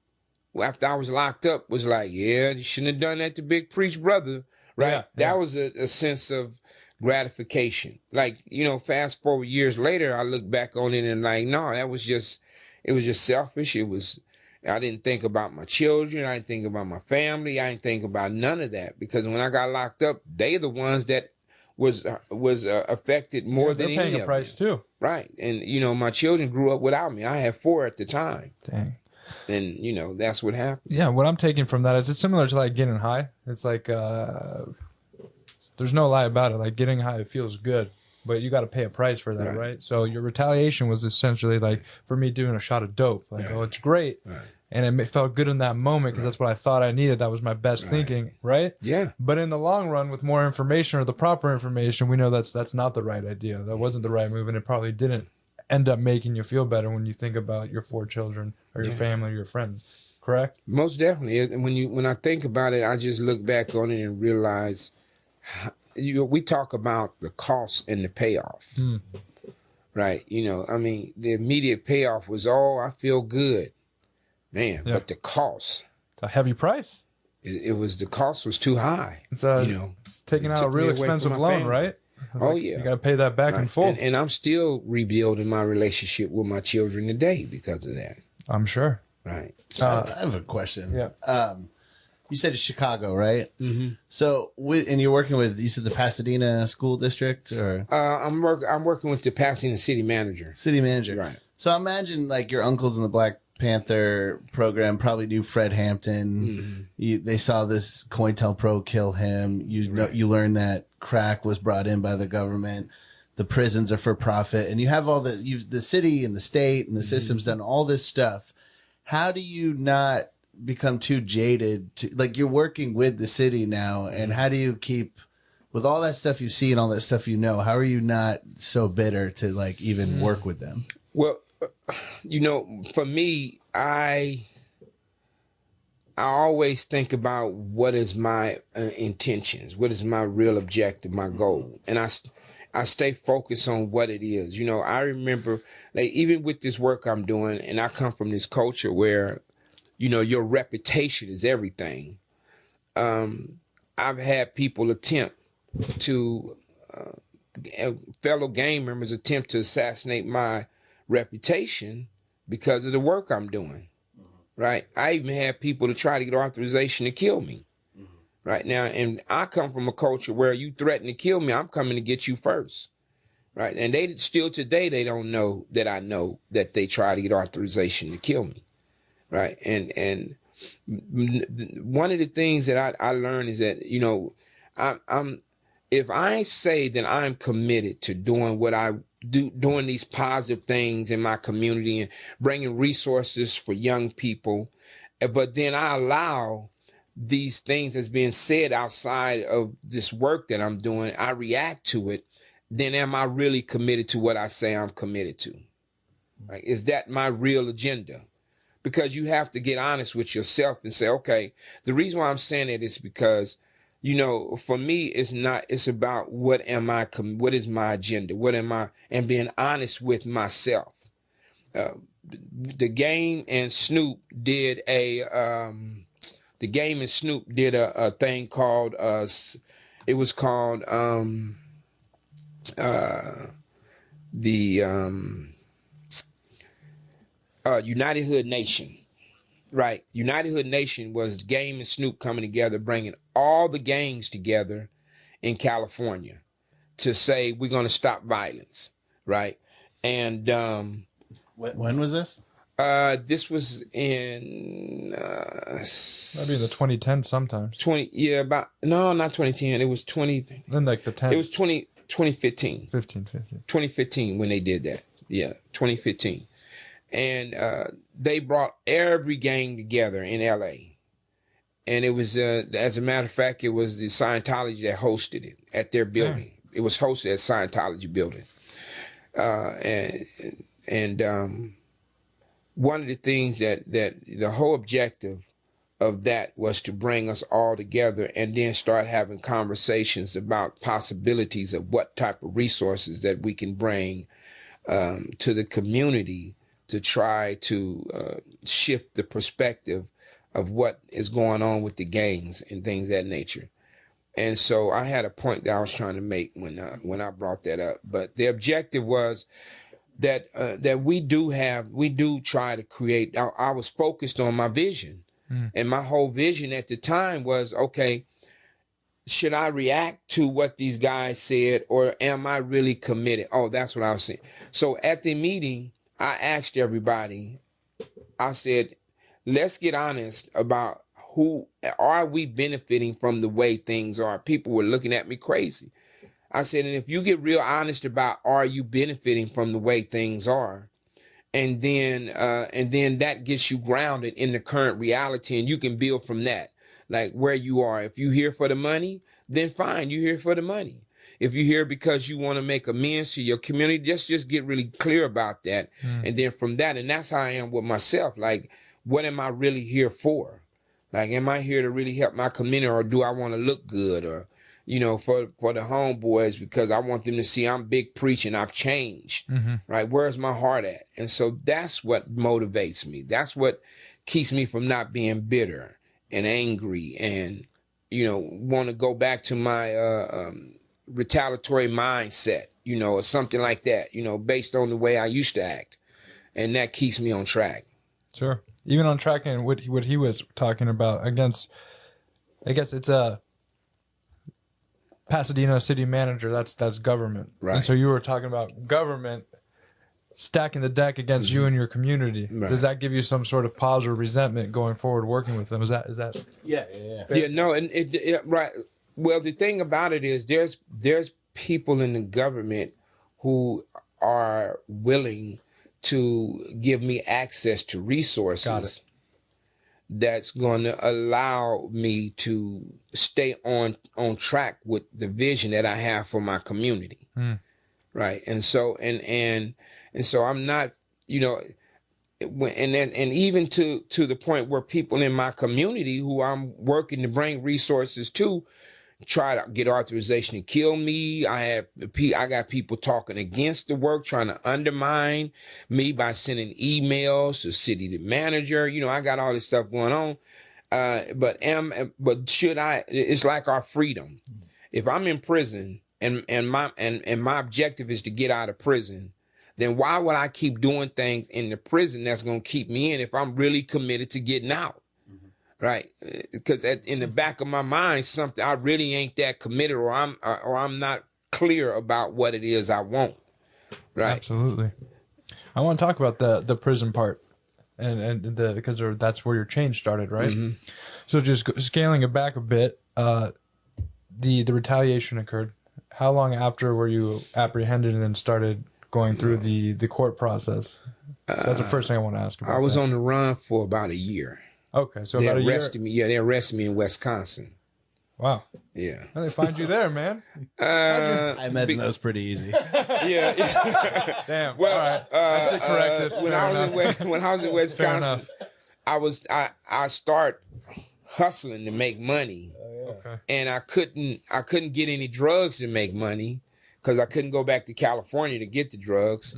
after I was locked up, was like, yeah, you shouldn't have done that to Big Preach Brother, right? Yeah. That was a sense of gratification. Like, fast forward years later, I look back on it and like, no, it was just selfish. I didn't think about my children. I didn't think about my family. I didn't think about none of that, because when I got locked up, they the ones that was affected more than any of them. They're paying a price too. Right. And, my children grew up without me. I had 4 at the time. Dang. And, that's what happened. Yeah, what I'm taking from that is it's similar to like getting high. It's like, there's no lie about it. Like, getting high, it feels good, but you got to pay a price for that, right? So your retaliation was essentially like, for me, doing a shot of dope. Like, oh, it's great. Right. And it felt good in that moment because that's what I thought I needed. That was my best thinking, right? Yeah. But in the long run, with more information or the proper information, we know that's not the right idea. That wasn't the right move, and it probably didn't end up making you feel better when you think about your 4 children or your family or your friends, correct? Most definitely. And when I think about it, I just look back on it and realize, we talk about the cost and the payoff, right? I mean, the immediate payoff was, oh, I feel good, man. Yeah. But the cost, it's a heavy price. The cost was too high. It's taking out a real expensive loan, right? Oh, like, yeah. You got to pay that back in full. And I'm still rebuilding my relationship with my children today because of that. I'm sure. Right. I have a question. Yeah. You said it's Chicago, right? Mm-hmm. So, and you're working with, you said the Pasadena School District, or I'm working with the Pasadena city manager. city manager? Right. So I imagine like your uncles in the Black Panther program probably knew Fred Hampton. Mm-hmm. They saw this COINTELPRO kill him. You learned that crack was brought in by the government. The prisons are for profit, and you have all the city and the state and the system's done all this stuff. How do you not become too jaded to, like, you're working with the city now, and how do you keep, with all that stuff you see and all that stuff you know, how are you not so bitter to like even work with them? Well, for me, I always think about what is my intentions, what is my real objective, my goal, and I stay focused on what it is. I remember, like, even with this work I'm doing, and I come from this culture where, your reputation is everything. I've had people fellow gang members attempt to assassinate my reputation because of the work I'm doing. Right. I even had people to try to get authorization to kill me. Right now. And I come from a culture where you threaten to kill me, I'm coming to get you first. Right. And still today, they don't know that I know that they try to get authorization to kill me. Right. And one of the things that I learned is that, if I say that I'm committed to doing what I do, doing these positive things in my community and bringing resources for young people, but then I allow these things that's being said outside of this work that I'm doing, I react to it, then am I really committed to what I say I'm committed to? Like, is that my real agenda? Because you have to get honest with yourself and say, okay, the reason why I'm saying it is because, for me, it's about what is my agenda? And being honest with myself. The Game and Snoop did a thing called, it was called, United Hood Nation. Right. United Hood Nation was Game and Snoop coming together, bringing all the gangs together in California to say, we're going to stop violence. Right. And when was this? This was in Maybe in the 2010 sometimes. not 2010. It was 20. Then like the 10. It was 2015. 2015 when they did that. Yeah, 2015. And they brought every gang together in LA. And it was, as a matter of fact, it was the Scientology that hosted it at their building. It was hosted at Scientology building. And one of the things that the whole objective of that was to bring us all together and then start having conversations about possibilities of what type of resources that we can bring to the community to try to shift the perspective of what is going on with the gangs and things of that nature. And so I had a point that I was trying to make when I brought that up. But the objective was that we do try to create. I was focused on my vision, and my whole vision at the time was, okay, should I react to what these guys said, or am I really committed? Oh, that's what I was saying. So at the meeting, I asked everybody, I said, let's get honest about who are we benefiting from the way things are. People were looking at me crazy. I said, and if you get real honest about, are you benefiting from the way things are? And then that gets you grounded in the current reality, and you can build from that, like where you are. If you're here for the money, then fine, you're here for the money. If you're here because you want to make amends to your community, just get really clear about that. And then from that, and that's how I am with myself. Like, what am I really here for? Like, am I here to really help my community, or do I want to look good, or, for the homeboys, because I want them to see I'm big preaching, I've changed, right? Where's my heart at? And so that's what motivates me. That's what keeps me from not being bitter and angry and, want to go back to my retaliatory mindset, or something like that, based on the way I used to act. And that keeps me on track. Sure. Even on track and what he was talking about against, I guess it's a Pasadena city manager. That's government. Right. And so you were talking about government stacking the deck against you and your community. Right. Does that give you some sort of pause or resentment going forward working with them? Is that? Yeah. Yeah, no, and right. Well, the thing about it is there's people in the government who are willing to give me access to resources that's going to allow me to stay on track with the vision that I have for my community. Right. And so and so I'm not, and even to the point where people in my community who I'm working to bring resources to try to get authorization to kill me. I got people talking against the work, trying to undermine me by sending emails to city manager. I got all this stuff going on. But should I? It's like our freedom. If I'm in prison and my objective is to get out of prison, then why would I keep doing things in the prison that's going to keep me in if I'm really committed to getting out? Right, because in the back of my mind, something I really ain't that committed, or I'm not clear about what it is I want. Right, Absolutely. I want to talk about the prison part, and because that's where your change started, right? Mm-hmm. So just scaling it back a bit, the retaliation occurred. How long after were you apprehended and then started going through the court process? So that's the first thing I want to ask about. I was on the run for about a year. Okay, so they about a year. arrested me. Yeah, they arrested me in Wisconsin. Wow. Yeah. How did they find you there, man? I imagine that was pretty easy. Yeah. Damn. Well, all right. I sit corrected. When I was in Wisconsin, I start hustling to make money. Okay. And I couldn't get any drugs to make money because I couldn't go back to California to get the drugs.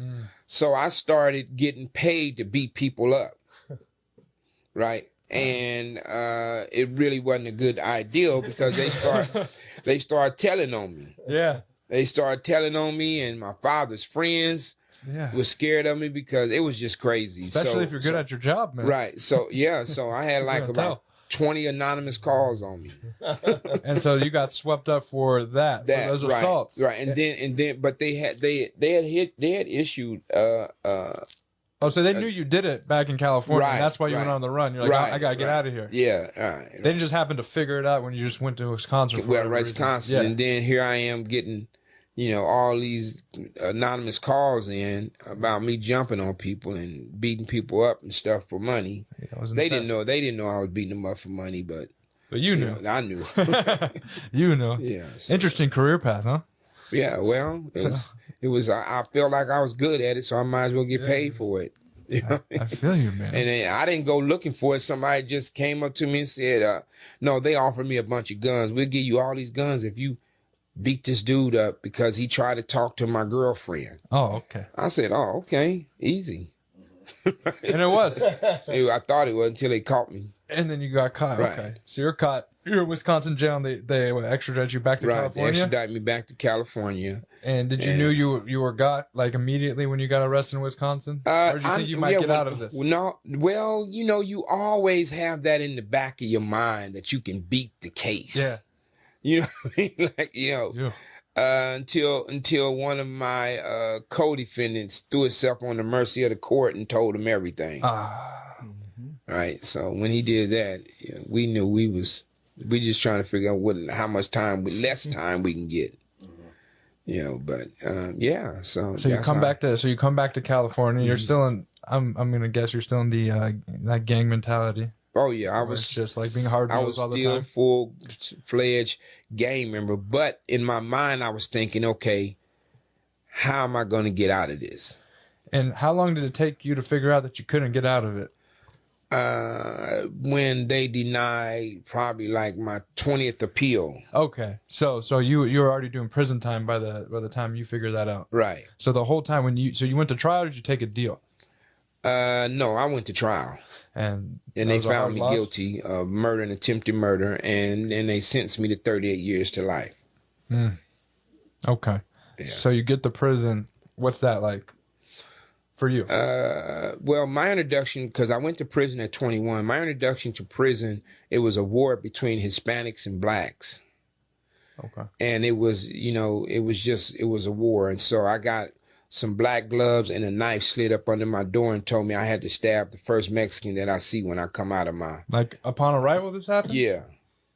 So I started getting paid to beat people up. Right. And it really wasn't a good idea because they start telling on me. Yeah. They started telling on me, and my father's friends was scared of me because it was just crazy. Especially if you're good at your job, man. Right. So so I had like about 20 anonymous calls on me. And so you got swept up for that for those assaults. Right. And then but they had issued Oh, so they knew you did it back in California, and that's why you went on the run. You're like, I gotta get out of here. Yeah. They didn't just happen to figure it out when you just went to Wisconsin. Wisconsin, and then here I am getting, all these anonymous calls in about me jumping on people and beating people up and stuff for money. They didn't know I was beating them up for money, but you knew. I knew. You knew. Yeah. So. Interesting career path, huh? Yeah, well, it was. I felt like I was good at it, so I might as well get paid for it. I feel you, man. And then I didn't go looking for it. Somebody just came up to me and said, no, they offered me a bunch of guns. We'll give you all these guns if you beat this dude up because he tried to talk to my girlfriend. Oh, okay. I said, oh, okay, easy. And it was. I thought it was until they caught me. And then you got caught. Right. Okay. So you're caught. You're in Wisconsin jail, and they extradited you back to California? They extradited me back to California. And did you knew you were got like immediately when you got arrested in Wisconsin? Or did you think you might get out of this? No. Well, you always have that in the back of your mind that you can beat the case. Yeah. You know what I mean? Like, until one of my co-defendants threw himself on the mercy of the court and told him everything. Right. So when he did that, we knew we just trying to figure out how much time, less time we can get. But So you come back to California. You're still in. I'm gonna guess you're still in the that gang mentality. Oh yeah, I was just like being hard. I was still full-fledged gang member, but in my mind I was thinking, okay, how am I going to get out of this? And how long did it take you to figure out that you couldn't get out of it? When they denied probably like my 20th appeal. Okay, so you were already doing prison time by the time you figured that out. Right. So the whole time you went to trial, or did you take a deal? No, I went to trial. And they found me guilty of murder and attempted murder, and they sentenced me to 38 years to life. Okay. Yeah. So you get to prison. What's that like for you? Well, my introduction, because I went to prison at 21, my introduction to prison, it was a war between Hispanics and blacks. Okay. And it was, it was a war. And so I got some black gloves and a knife slid up under my door and told me I had to stab the first Mexican that I see when I come out of my... Like upon arrival this happened? Yeah.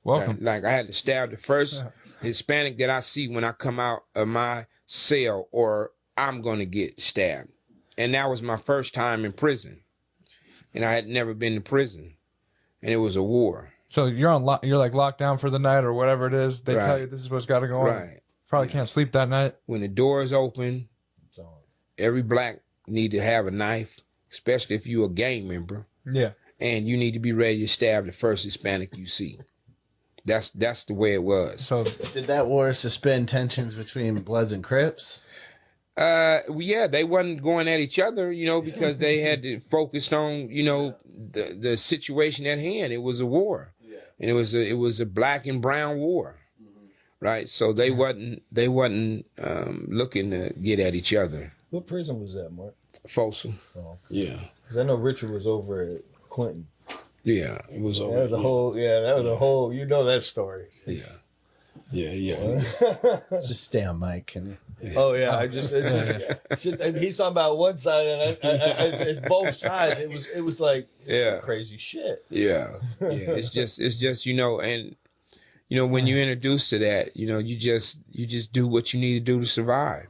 Welcome. Like I had to stab the first Hispanic that I see when I come out of my cell, or I'm going to get stabbed. And that was my first time in prison. And I had never been to prison. And it was a war. So you're you're like locked down for the night or whatever it is. They Right. tell you this is what's got to go on. Right. Probably can't sleep that night. When the doors open, every black need to have a knife, especially if you're a gang member. Yeah. And you need to be ready to stab the first Hispanic you see. That's the way it was. So Did that war suspend tensions between Bloods and Crips? Yeah, they wasn't going at each other, because they had to focus on, the situation at hand. It was a war. Yeah. And it was a black and brown war. Mm-hmm. Right? So they wasn't looking to get at each other. What prison was that, Mark? Folsom. Oh, okay. Yeah. Because I know Richard was over at Clinton. Yeah, it was over. That was a whole. Yeah, that was a whole. You know that story. Yeah. Just stay on mic. And Oh yeah, it's just he's talking about one side and it's both sides. It was like some crazy shit. Yeah. It's just and when you're introduced to that, you just do what you need to do to survive.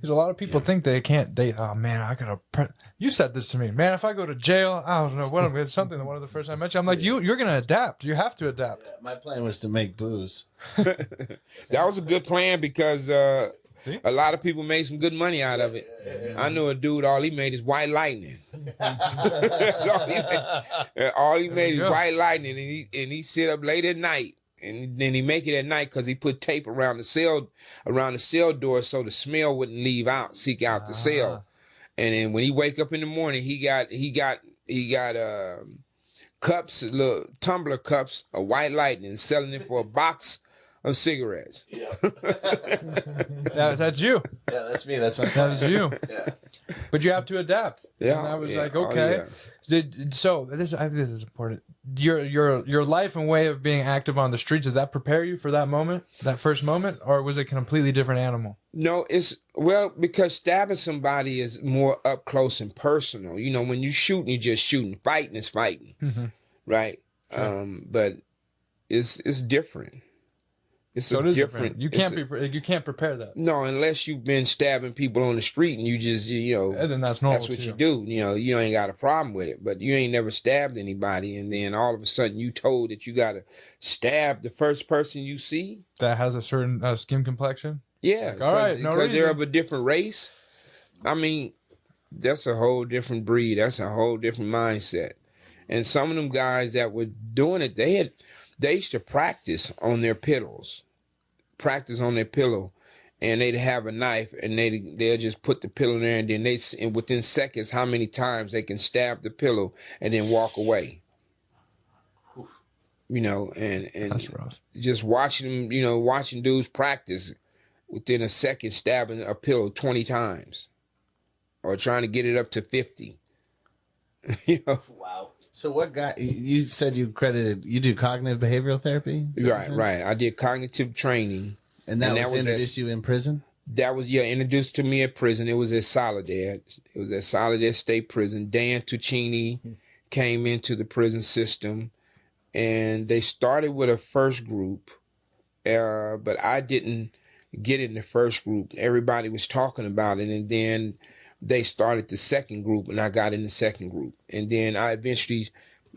because a lot of people think they can't date. Oh man, I gotta. You said this to me, man. If I go to jail, I don't know what I'm gonna. Something that one of the first time I met you, I'm like, you're gonna adapt. You have to adapt. yeah, my plan was to make booze. That was a good plan because a lot of people made some good money out of it. I know a dude, all he made is white lightning. all he made is white lightning, and he sit up late at night. And then he make it at night because he put tape around the cell door so the smell wouldn't seek out the cell. And then when he wake up in the morning, he got cups, little tumbler cups of white lightning, selling it for a box of cigarettes. Yeah. That's you. Yeah, that's me. That's my That was you. Yeah. But you have to adapt. Yeah. And I was like, Oh, okay. yeah. So I think this is important. Your life and way of being active on the streets, did that prepare you for that moment, that first moment, or was it a completely different animal? No, because stabbing somebody is more up close and personal. When you shooting, you're just shooting. Fighting is fighting, right? But it's different. It's So a it is different. You can't prepare that. No, unless you've been stabbing people on the street and you just And then that's normal. that's what you do. You ain't got a problem with it. But you ain't never stabbed anybody, and then all of a sudden you told that you got to stab the first person you see. That has a certain skin complexion. Yeah, all right, no because they're reason. of a different race. I mean, that's a whole different breed. That's a whole different mindset. And some of them guys that were doing it, they used to practice on their pillow, and they'd have a knife, and they'll just put the pillow there, and then and within seconds, how many times they can stab the pillow and then walk away. And That's rough. just watching them, watching dudes practice within a second, stabbing a pillow 20 times, or trying to get it up to 50. Wow. So what got you said you do cognitive behavioral therapy? Right. I did cognitive training. And that was introduced you in prison? That was, introduced to me at prison. It was at Soledad. It was at Soledad State Prison. Dan Tuccini came into the prison system, and they started with a first group, but I didn't get in the first group. Everybody was talking about it, and then they started the second group, and I got in the second group. And then I eventually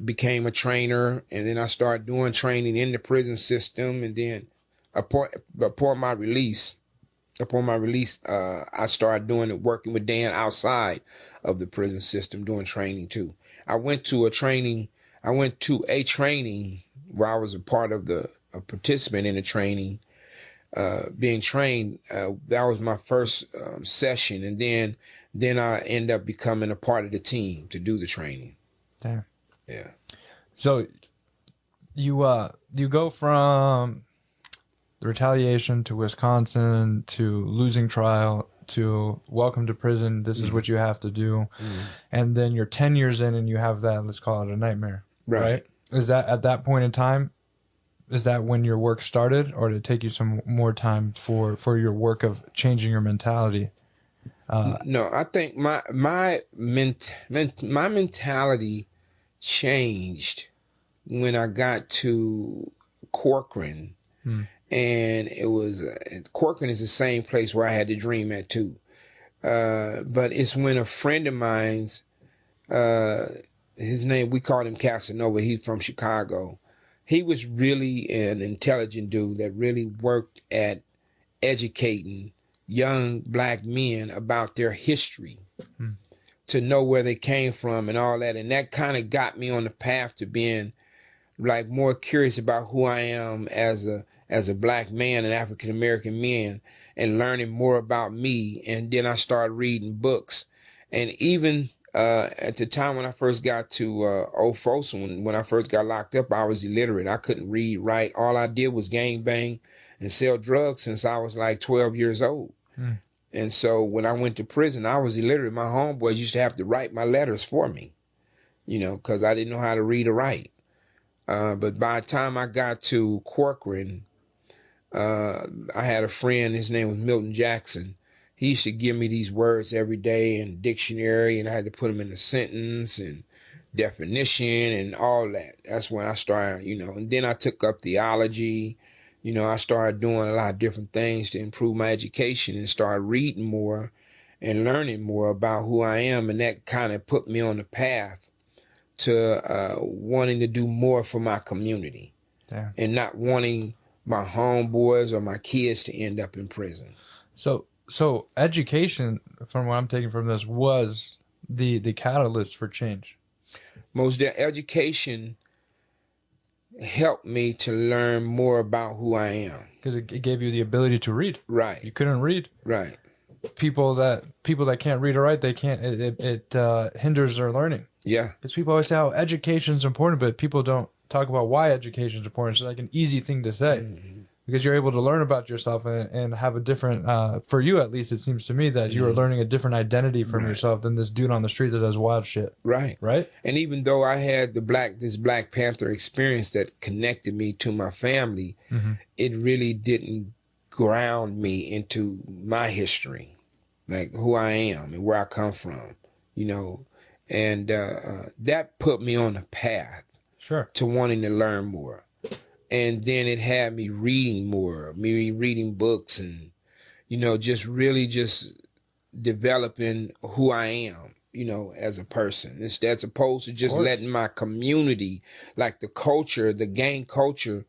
became a trainer, and then I started doing training in the prison system. And then upon my release, I started working with Dan outside of the prison system, doing training too. I went to a training where I was a participant in the training, being trained. That was my first session, and then I end up becoming a part of the team to do the training. Damn. Yeah. So you go from the retaliation to Wisconsin to losing trial to welcome to prison. This is what you have to do. And then you're 10 years in and you have that, let's call it a nightmare. Right. Is that at that point in time? Is that when your work started, or did it take you some more time for your work of changing your mentality? No, I think my mentality changed when I got to Corcoran, and it was Corcoran is the same place where I had the dream at too. But it's when a friend of mine's, his name, we called him Casanova. He's from Chicago. He was really an intelligent dude that really worked at educating young black men about their history, to know where they came from and all that. And that kind of got me on the path to being like more curious about who I am as a black man, an African-American man, and learning more about me. And then I started reading books. And even at the time when I first got to Old Folsom, when I first got locked up, I was illiterate. I couldn't read, write. All I did was gang bang and sell drugs since I was like 12 years old. And so when I went to prison, I was illiterate. My homeboys used to have to write my letters for me, because I didn't know how to read or write. But by the time I got to Corcoran, I had a friend, his name was Milton Jackson. He used to give me these words every day in dictionary, and I had to put them in a sentence and definition and all that. That's when I started, and then I took up theology. I started doing a lot of different things to improve my education and started reading more and learning more about who I am. And that kind of put me on the path to wanting to do more for my community. Damn. And not wanting my homeboys or my kids to end up in prison. So education, from what I'm taking from this, was the catalyst for change. Most education helped me to learn more about who I am. Because it gave you the ability to read. Right. You couldn't read. Right. People that can't read or write, they can't. It hinders their learning. Yeah. Because people always say, "Oh, education's important," but people don't talk about why education's important. It's like an easy thing to say. Because you're able to learn about yourself and have a different, for you at least, it seems to me that you are learning a different identity from yourself than this dude on the street that does wild shit. Right. Right? And even though I had this Black Panther experience that connected me to my family, it really didn't ground me into my history, like who I am and where I come from, and that put me on a path to wanting to learn more. And then it had me reading more, me reading books and, just developing who I am, as a person. As opposed to just letting my community, like the gang culture,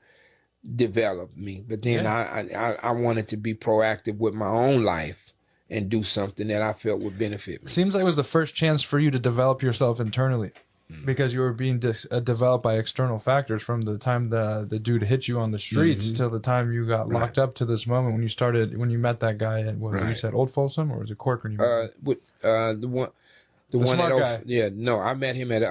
develop me. But then I wanted to be proactive with my own life and do something that I felt would benefit me. Seems like it was the first chance for you to develop yourself internally. Because you were being developed by external factors from the time the dude hit you on the streets till the time you got locked up to this moment when you met that guy at you said Old Folsom, or was it Corcoran? The one smart at guy. I met him at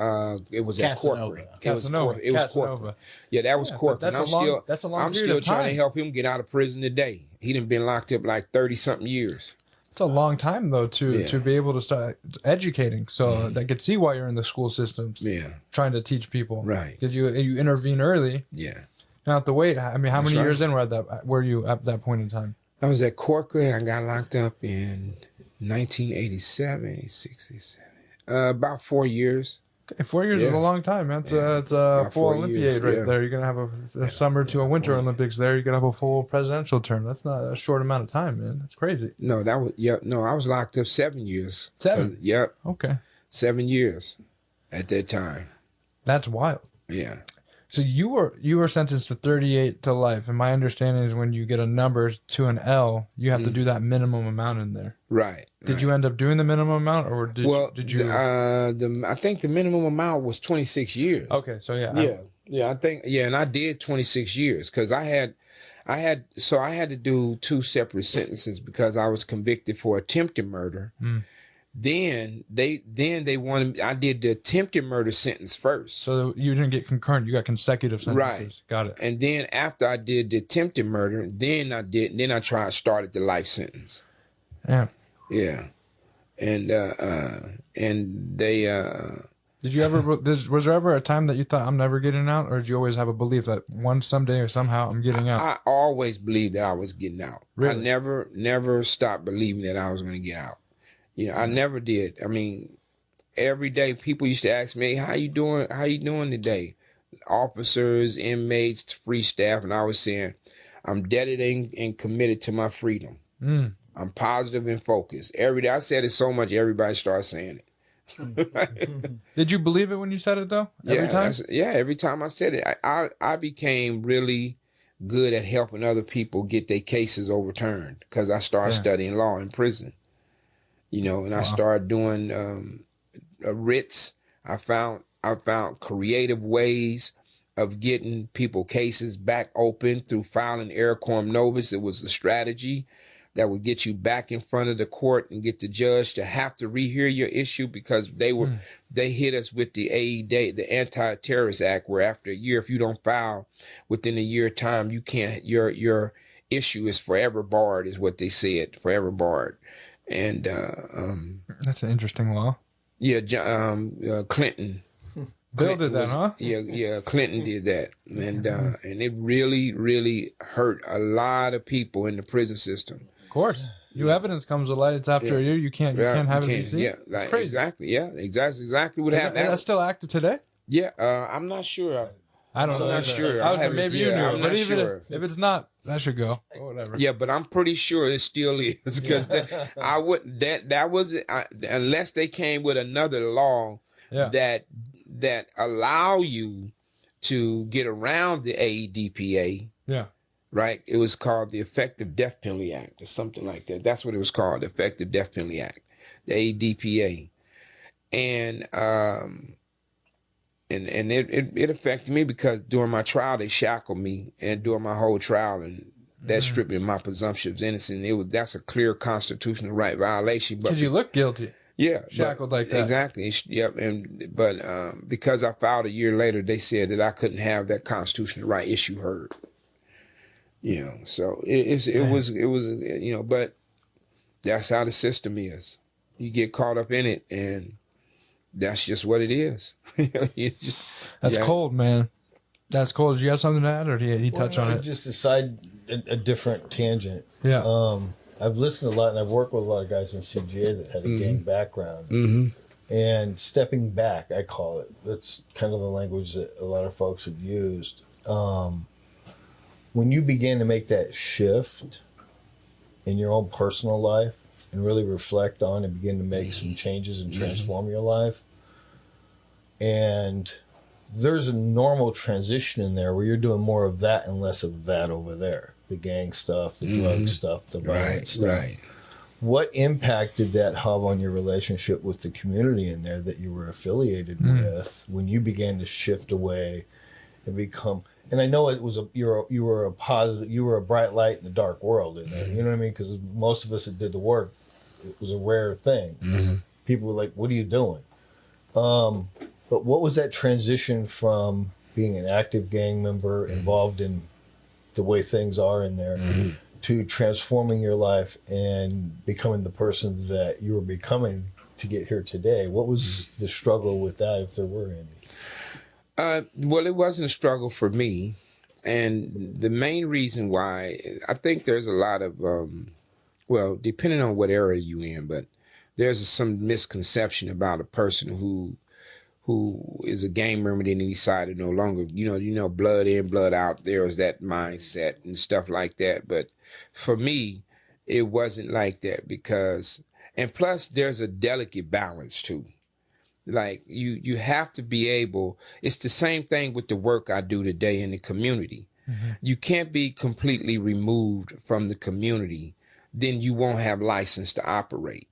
it was Casanova. at Corcoran. Casanova. It was Corcoran. Yeah, that was Corcoran. That's a long I'm period still of trying to time. help him get out of prison today. He done been locked up like 30-something years. It's a long time though to be able to start educating. So I could see why you're in the school systems. Yeah. Trying to teach people. Right. Because you intervene early. Yeah. You don't have to wait. I mean, how That's many right. years in were you at that point in time? I was at Corcoran. I got locked up in 1987, 67. About 4 years. Okay, 4 years is a long time, man. It's a full 4 Olympiad years, right there. You're gonna have a summer to a winter Olympics there. You're gonna have a full presidential term. That's not a short amount of time, man. That's crazy. No, I was locked up 7 years. 7? Yep. Okay. 7 years at that time. That's wild. Yeah. So you were sentenced to 38 to life, and my understanding is when you get a number to an L, you have to do that minimum amount in there. Right. Did you end up doing the minimum amount, or did you? I think the minimum amount was 26 years. Okay, so yeah. I think and I did 26 years because I had to do 2 separate sentences because I was convicted for attempted murder. Then they wanted. I did the attempted murder sentence first. So you didn't get concurrent. You got consecutive sentences. Right. Got it. And then after I did the attempted murder, then I started the life sentence. Yeah. Yeah. And they Did you ever? Was there ever a time that you thought I'm never getting out, or did you always have a belief that someday or somehow I'm getting out? I always believed that I was getting out. Really? I never stopped believing that I was going to get out. I never did. I mean, every day people used to ask me, "How you doing? How you doing today?" Officers, inmates, free staff, and I was saying, "I'm dedicated and committed to my freedom. I'm positive and focused." Every day I said it so much, everybody started saying it. Did you believe it when you said it though? Every time? Every time I said it, I became really good at helping other people get their cases overturned because I started studying law in prison. And I started doing writs. I found creative ways of getting people cases back open through filing error quorum nobis. It was a strategy that would get you back in front of the court and get the judge to have to rehear your issue because they hit us with the AED, the Anti-Terrorist Act, where after a year, if you don't file within a year time, you can't. Your issue is forever barred, is what they said, forever barred. And that's an interesting law. Yeah, Clinton. Bill did that, huh? Yeah, Clinton did that, and it really, really hurt a lot of people in the prison system. Of course, new evidence comes to light. It's after a year. You can't have it. Yeah, exactly. Yeah, exactly what happened. That's still active today. Yeah, I'm not sure. I don't know. I'm not sure. I was maybe you knew. I'm not even sure. if it's not, that should go. Or whatever. Yeah, but I'm pretty sure it still is because I wouldn't. That was unless they came with another law that allow you to get around the AEDPA. Yeah. Right. It was called the Effective Death Penalty Act or something like that. That's what it was called, the Effective Death Penalty Act, the AEDPA, and it affected me because during my trial they shackled me, and during my whole trial, and that stripped me of my presumption of innocence. That's a clear constitutional right violation. But did you look guilty? Yeah, shackled like that. Exactly. Yep. But because I filed a year later, they said that I couldn't have that constitutional right issue heard. So it was but that's how the system is. You get caught up in it, and that's just what it is. That's cold, man. That's cold. Did you have something to add, or did he touch on it? Just a different tangent. Yeah. I've listened a lot, and I've worked with a lot of guys in CGA that had a gang background. And stepping back, I call it. That's kind of the language that a lot of folks have used. When you begin to make that shift in your own personal life and really reflect on and begin to make some changes and transform your life, and there's a normal transition in there where you're doing more of that and less of that over there. The gang stuff, the drug stuff, the violent stuff. Right. What impact did that have on your relationship with the community in there that you were affiliated with when you began to shift away and become? And I know it was you were a positive, you were a bright light in a dark world in there. You know what I mean? Because most of us that did the work, it was a rare thing. People were like, "What are you doing?" But what was that transition from being an active gang member involved in the way things are in there to transforming your life and becoming the person that you were becoming to get here today? What was the struggle with that, if there were any? Well, it wasn't a struggle for me. And the main reason why, I think there's a lot of, depending on what area you're in, but there's some misconception about a person who is a gang member, then he decided no longer, blood in, blood out. There's that mindset and stuff like that. But for me, it wasn't like that and plus there's a delicate balance too. Like you have to be able, it's the same thing with the work I do today in the community. You can't be completely removed from the community, then you won't have license to operate.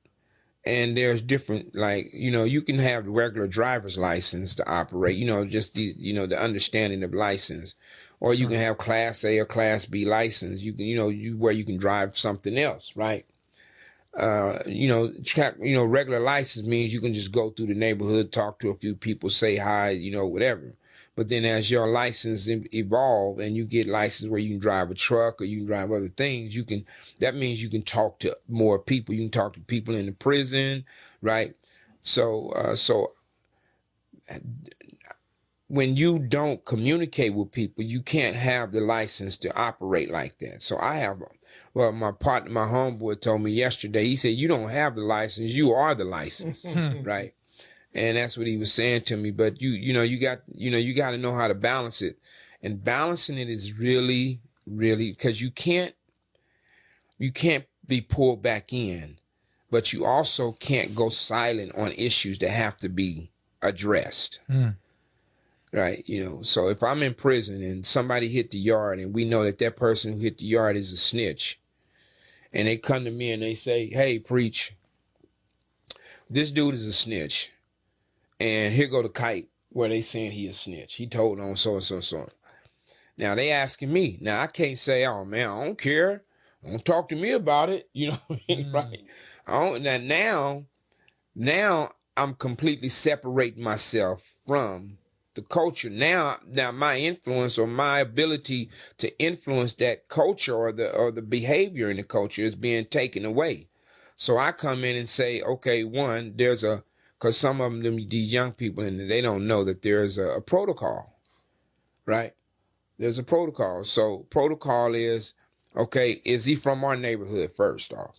And there's different, you can have the regular driver's license to operate, just the understanding of license, or you can have Class A or Class B license. You can, where you can drive something else, right? Regular license means you can just go through the neighborhood, talk to a few people, say hi, whatever. But then as your license evolve and you get license where you can drive a truck or you can drive other things, that means you can talk to more people. You can talk to people in the prison, right? So when you don't communicate with people, you can't have the license to operate like that. So my partner, my homeboy told me yesterday, he said, you don't have the license, you are the license, right? And that's what he was saying to me. But you got to know how to balance it. And balancing it is really, really, because you can't be pulled back in, but you also can't go silent on issues that have to be addressed. Right. So if I'm in prison and somebody hit the yard and we know that person who hit the yard is a snitch, and they come to me and they say, hey, preach, this dude is a snitch. And here go the kite where they saying he a snitch. He told on so and so and so. Now they asking me. Now I can't say, oh man, I don't care. Don't talk to me about it. You know what I mean? Right. Now I'm completely separating myself from the culture. Now my influence or my ability to influence that culture or the behavior in the culture is being taken away. So I come in and say, okay, because some of them, these young people, and they don't know that there's a protocol, right? There's a protocol. So protocol is, okay, is he from our neighborhood first off?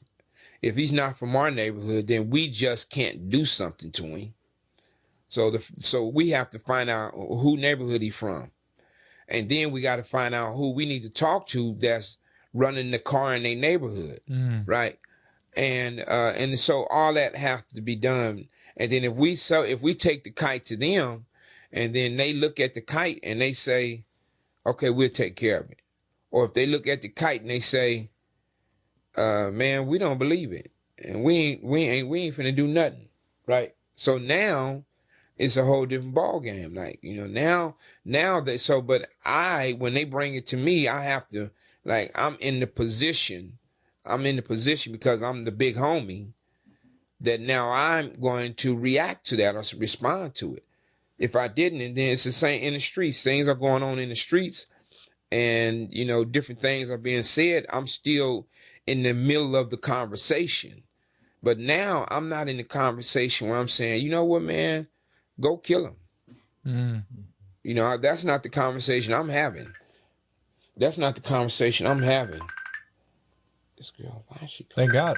If he's not from our neighborhood, then we just can't do something to him. So we have to find out who neighborhood he's from. And then we got to find out who we need to talk to that's running the car in their neighborhood, right? And so all that has to be done. And then if we take the kite to them, and then they look at the kite and they say, okay, we'll take care of it. Or if they look at the kite and they say, man, we don't believe it, and we ain't finna do nothing, right? So now it's a whole different ball game. Like, when they bring it to me, I have to, like, I'm in the position because I'm the big homie, that now I'm going to react to that or respond to it. If I didn't, and then it's the same in the streets. Things are going on in the streets, and different things are being said. I'm still in the middle of the conversation, but now I'm not in the conversation where I'm saying, you know what, man, go kill him. That's not the conversation I'm having. That's not the conversation I'm having. This girl, why is she? Thank God.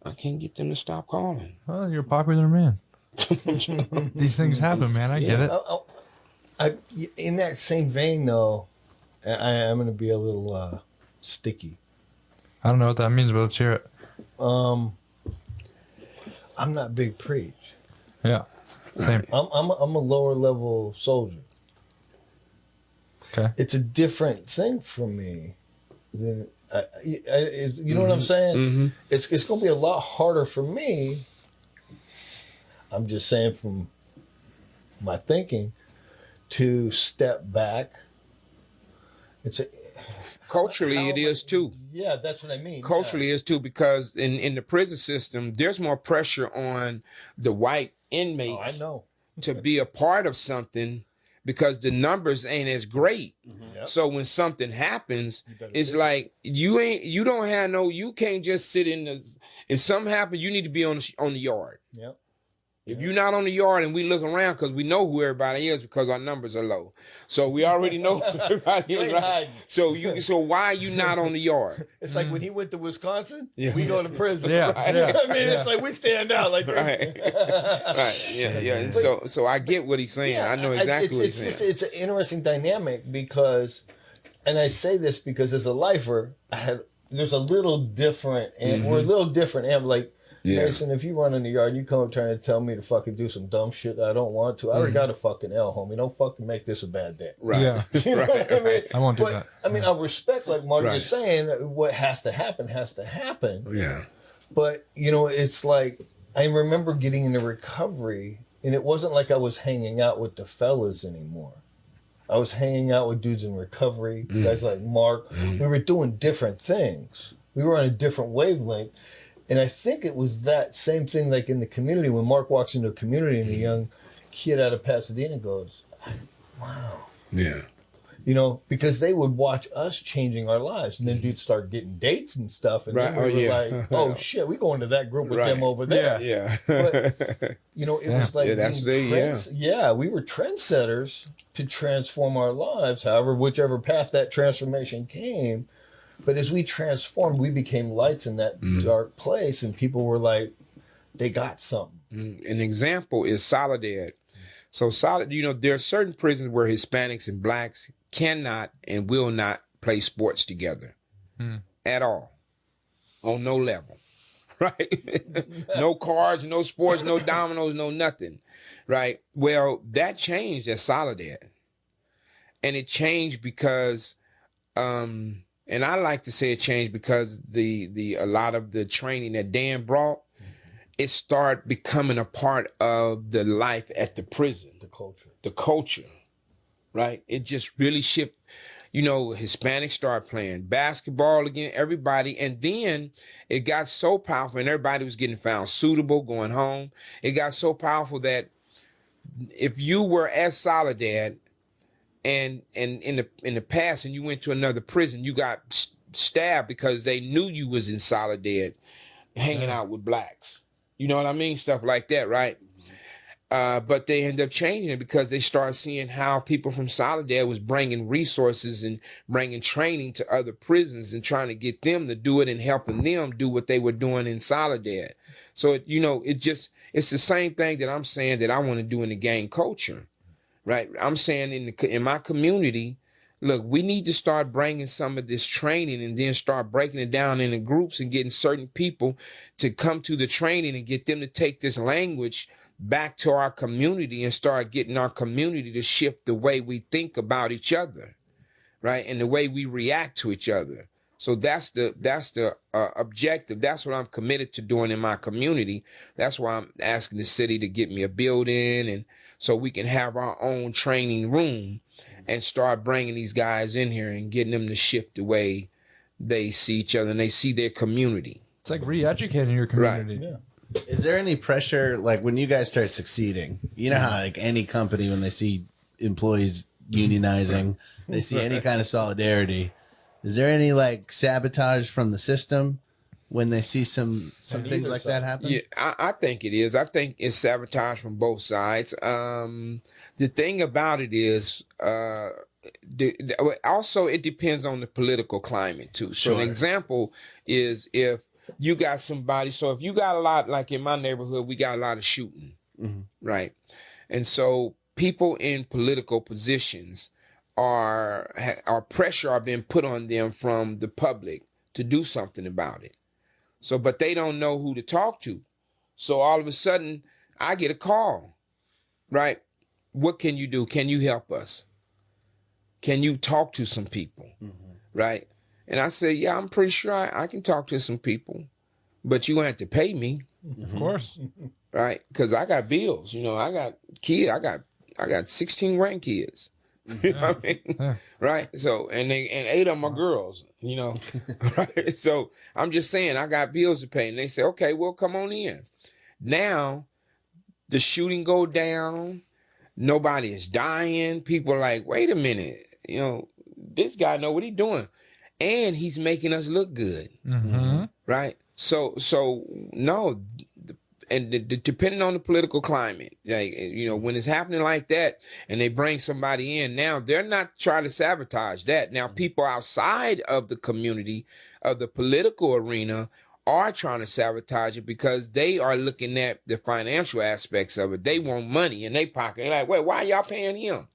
I can't get them to stop calling. Well, you're a popular man. These things happen, man. I get it. In that same vein, though, I'm going to be a little sticky. I don't know what that means, but let's hear it. I'm not big preach. Yeah, same. I'm a lower level soldier. Okay. It's a different thing for me than you know what I'm saying? Mm-hmm. It's going to be a lot harder for me. I'm just saying from my thinking to step back. Culturally, it is too. Yeah, that's what I mean. Culturally, is too, because in the prison system, there's more pressure on the white inmates I know. to be a part of something, because the numbers ain't as great. Yep. So when something happens, it's like you can't just sit in the. If something happens, you need to be on the yard. Yep. If you're not on the yard and we look around, because we know who everybody is because our numbers are low, so we already know who everybody is, right? So why are you not on the yard? It's like when he went to Wisconsin, Yeah. we go to prison. Yeah, Right? yeah. I mean, it's like we stand out like this. Right, yeah. And so I get what he's saying. I know exactly what he's saying. It's an interesting dynamic because, and I say this because as a lifer, there's a little different, and we're a little different. And I'm like, Mason, if you run in the yard and you come up trying to tell me to fucking do some dumb shit that I don't want to, I already got a fucking L, homie. Don't fucking make this a bad day. Right. Yeah. You know what I mean? I won't do that. I mean, I respect, like Mark Right. is saying, what has to happen has to happen. Yeah. But, it's like, I remember getting into recovery, and it wasn't like I was hanging out with the fellas anymore. I was hanging out with dudes in recovery, guys like Mark. We were doing different things. We were on a different wavelength. And I think it was that same thing like in the community when Mark walks into a community and a young kid out of Pasadena goes, wow. Yeah. You know, because they would watch us changing our lives, and then dudes start getting dates and stuff, and then we were like, "Oh shit, we going to that group with them over there." Yeah. But you know, it was like we were trendsetters to transform our lives. However, whichever path that transformation came, but as we transformed, we became lights in that dark place, and people were like, "They got something." An example is Soledad. So you know, there are certain prisons where Hispanics and blacks cannot and will not play sports together at all, on no level, right? No cards, no sports, no dominoes, no nothing, right? Well, that changed at Soledad, and it changed because, and I like to say it changed because a lot of the training that Dan brought, it started becoming a part of the life at the prison, the culture. Right? It just really shifted. You know, Hispanics started playing basketball again, everybody. And then it got so powerful and everybody was getting found suitable, going home. It got so powerful that if you were at Soledad and in the past and you went to another prison, you got stabbed because they knew you was in Soledad hanging out with blacks. You know what I mean? Stuff like that, right? But they end up changing it because they start seeing how people from Soledad was bringing resources and bringing training to other prisons and trying to get them to do it and helping them do what they were doing in Soledad. So, you know, it's the same thing that I'm saying that I want to do in the gang culture, right? I'm saying in my community, look, we need to start bringing some of this training and then start breaking it down into groups and getting certain people to come to the training and get them to take this language back to our community and start getting our community to shift the way we think about each other, right? And the way we react to each other. So that's the objective. That's what I'm committed to doing in my community. That's why I'm asking the city to get me a building and so we can have our own training room and start bringing these guys in here and getting them to shift the way they see each other and they see their community. It's like re-educating your community. Yeah. Is there any pressure, like when you guys start succeeding, you know how like any company, when they see employees unionizing, they see any kind of solidarity. Is there any like sabotage from the system when they see some things like that happen? Yeah, I think it is. I think it's sabotage from both sides. The thing about it is, also it depends on the political climate too. So an example is if you got somebody, so if you got a lot, like in my neighborhood, we got a lot of shooting, right? And so people in political positions are pressure are being put on them from the public to do something about it. So, but they don't know who to talk to. So all of a sudden, I get a call, right? What can you do? Can you help us? Can you talk to some people, right? And I say, yeah, I'm pretty sure I can talk to some people, but you're going to have to pay me. Of course. Right? Because I got bills. You know, I got kids. I got 16 grandkids. You know what I mean? Yeah. Right? So, and 8 of them are girls, you know? Right? So I'm just saying, I got bills to pay. And they say, okay, well, come on in. Now, the shooting go down. Nobody is dying. People are like, wait a minute. You know, this guy know what he's doing. And he's making us look good, right? So no, and depending on the political climate, like, you know, when it's happening like that, and they bring somebody in, now they're not trying to sabotage that. Now people outside of the community, of the political arena, are trying to sabotage it because they are looking at the financial aspects of it. They want money in their pocket. They're like, wait, why y'all paying him?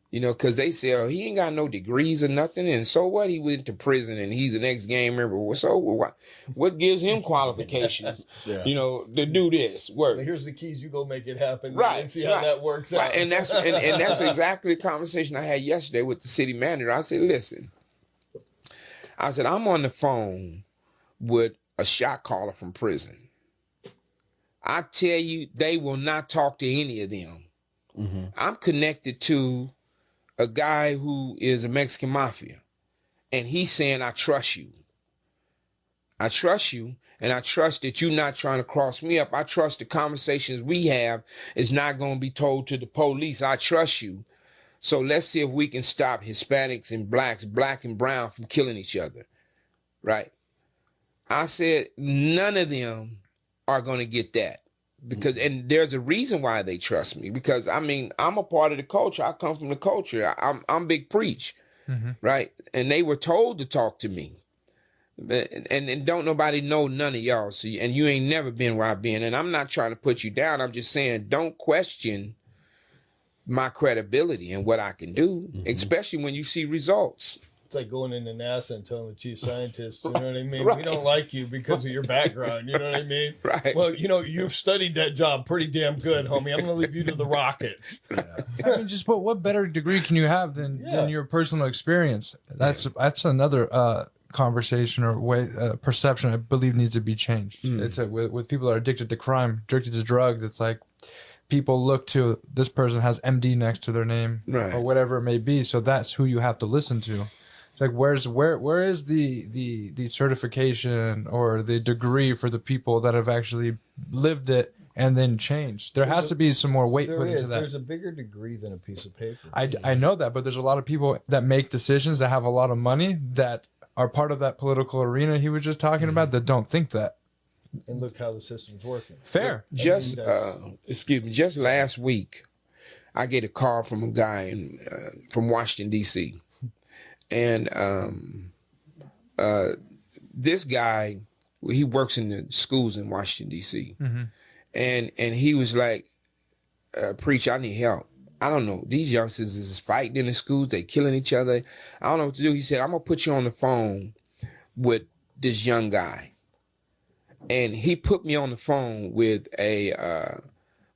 You know, because they say, oh, he ain't got no degrees or nothing. And so what? He went to prison and he's an ex-gang member. So what gives him qualifications, you know, to do this work? So here's the keys. You go make it happen. Right. And see how that works out. And that's exactly the conversation I had yesterday with the city manager. I said, listen, I said, I'm on the phone with a shot caller from prison. I tell you, they will not talk to any of them. I'm connected to a guy who is a Mexican mafia, and he's saying, I trust you. I trust you. And I trust that you're not trying to cross me up. I trust the conversations we have is not going to be told to the police. I trust you. So let's see if we can stop Hispanics and blacks, black and brown, from killing each other. Right? I said none of them are going to get that. Because, and there's a reason why they trust me. Because, I mean, I'm a part of the culture. I come from the culture. I'm Big Preach. Right? And they were told to talk to me. And don't nobody know none of y'all. See, and you ain't never been where I've been. And I'm not trying to put you down. I'm just saying, don't question my credibility and what I can do, especially when you see results. It's like going into NASA and telling the chief scientist, you know what I mean? Right. We don't like you because of your background, you know what I mean? Right. Well, you know, you've studied that job pretty damn good, homie. I'm going to leave you to the rockets. I mean, just what better degree can you have than your personal experience? That's another conversation or way perception I believe needs to be changed. It's with people that are addicted to crime, addicted to drugs. It's like people look to this person has MD next to their name, or whatever it may be. So that's who you have to listen to. It's like where is the certification or the degree for the people that have actually lived it and then changed? There has to be some more weight put into that. There's a bigger degree than a piece of paper. I know that, but there's a lot of people that make decisions that have a lot of money that are part of that political arena he was just talking about that don't think that. And look how the system's working. Fair. Just last week, I get a call from a guy from Washington, D.C. And this guy, he works in the schools in Washington, D.C. And he was like, Preach, I need help. I don't know. These youngsters is fighting in the schools. They killing each other. I don't know what to do. He said, I'm going to put you on the phone with this young guy. And he put me on the phone with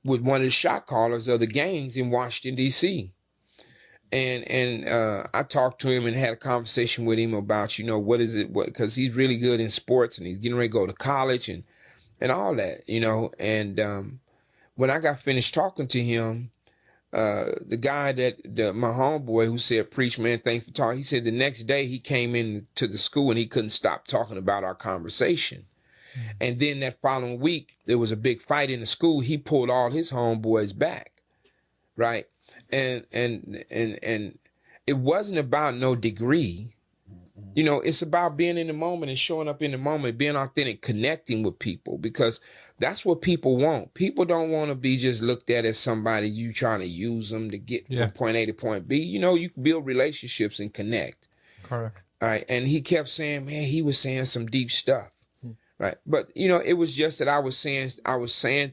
with one of the shot callers of the gangs in Washington, D.C. And I talked to him and had a conversation with him about, you know, what is it? Because he's really good in sports and he's getting ready to go to college and all that, you know. And when I got finished talking to him, the guy my homeboy who said, Preach, man, thanks for talking. He said the next day he came in to the school and he couldn't stop talking about our conversation. And then that following week, there was a big fight in the school. He pulled all his homeboys back, right? And it wasn't about no degree. You know, it's about being in the moment and showing up in the moment, being authentic, connecting with people, because that's what people want. People don't want to be just looked at as somebody you trying to use them to get from point A to point B. You know, you can build relationships and connect. Correct. All right. And he kept saying, man, he was saying some deep stuff. Right. But, you know, it was just that I was saying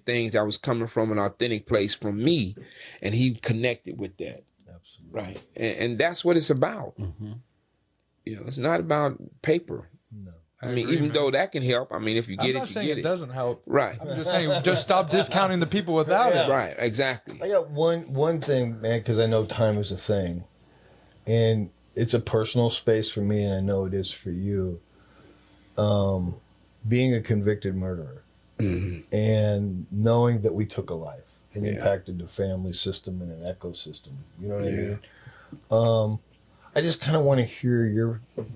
things that was coming from an authentic place from me, and he connected with that. Absolutely. Right. And that's what it's about. You know, it's not about paper. No. I mean, agree, even though that can help. I mean, if you get I'm not saying it doesn't help. Right. I'm just saying just stop discounting the people without it. Right. Exactly. I got one thing, man, because I know time is a thing. And it's a personal space for me, and I know it is for you. Being a convicted murderer and knowing that we took a life and impacted the family system and an ecosystem. You know what I mean? I just kind of want to hear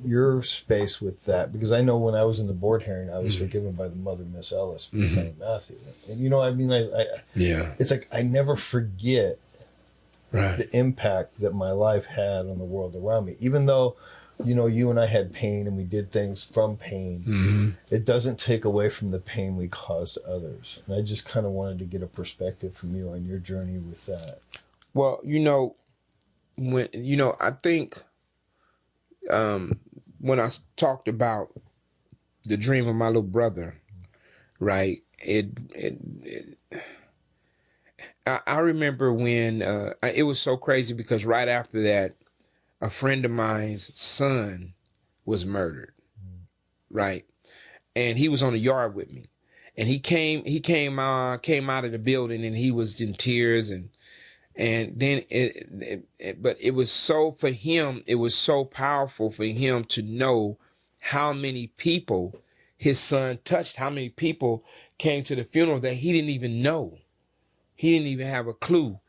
your space with that, because I know when I was in the board hearing, I was forgiven by the mother, Miss Ellis, for St. Matthew. And you know, I mean, it's like I never forget the impact that my life had on the world around me, even though, you know, you and I had pain and we did things from pain. It doesn't take away from the pain we caused others. And I just kind of wanted to get a perspective from you on your journey with that. Well, you know, I think when I talked about the dream of my little brother, right? I remember when it was so crazy, because right after that, a friend of mine's son was murdered, right? And he was on the yard with me, and he came out of the building, and he was in tears, and then but it was so, for him, it was so powerful for him to know how many people his son touched, how many people came to the funeral that he didn't even know. He didn't even have a clue.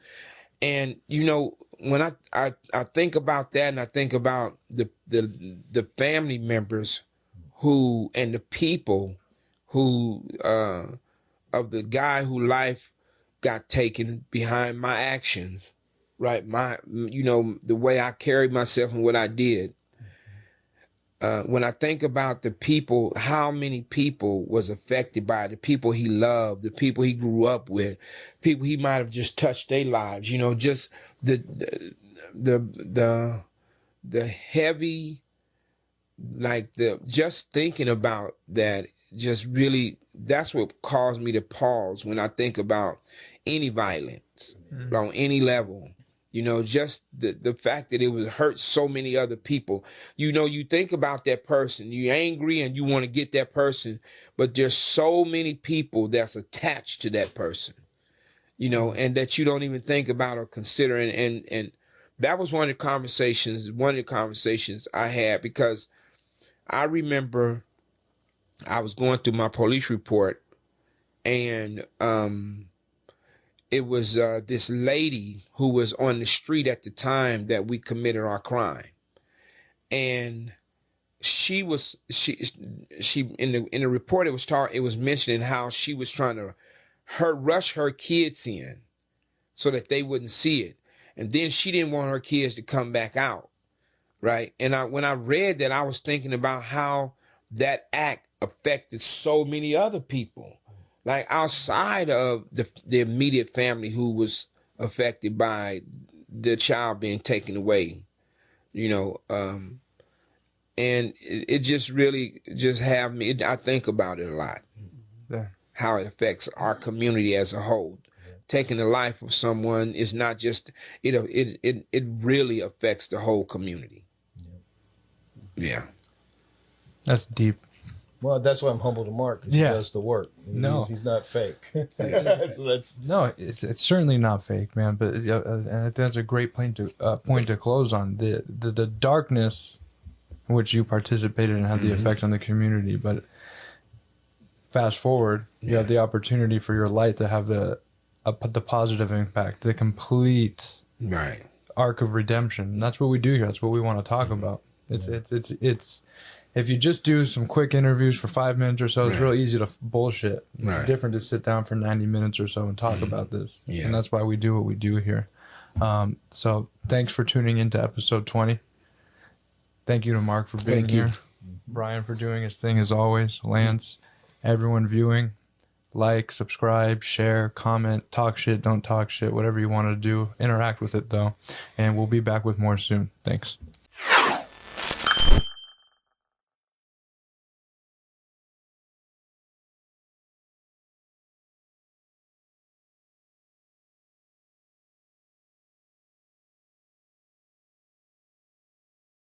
And, you know, when I think about that, and I think about the family members and the people of the guy who life got taken behind my actions, right? The way I carried myself and what I did. When I think about the people, how many people was affected by it, the people he loved, the people he grew up with, people he might have just touched their lives, just the heavy, just thinking about that, just really, that's what caused me to pause when I think about any violence on any level. Just the fact that it would hurt so many other people. You think about that person, you're angry and you want to get that person, but there's so many people that's attached to that person, and that you don't even think about or consider. And that was one of the conversations I had, because I remember I was going through my police report, and it was this lady who was on the street at the time that we committed our crime. And she in the report, it was mentioning how she was trying to rush her kids in so that they wouldn't see it. And then she didn't want her kids to come back out. Right. And when I read that, I was thinking about how that act affected so many other people, like outside of the immediate family who was affected by the child being taken away, and it just really just have me, I think about it a lot, how it affects our community as a whole. Taking the life of someone is not just, it really affects the whole community. Yeah. That's deep. Well, that's why I'm humble to Mark, because he does the work. He's not fake. No, it's certainly not fake, man. But and that's a great point to close on. The darkness in which you participated in had the effect on the community. But fast forward, you have the opportunity for your light to have the positive impact, the complete arc of redemption. And that's what we do here. That's what we want to talk about. It's if you just do some quick interviews for 5 minutes or so, it's real easy to bullshit. It's different to sit down for 90 minutes or so and talk about this. And that's why we do what we do here. So thanks for tuning into episode 20. Thank you to Mark for being here. Brian for doing his thing as always. Lance, everyone viewing, like, subscribe, share, comment, talk shit, don't talk shit, whatever you want to do. Interact with it though. And we'll be back with more soon. Thanks.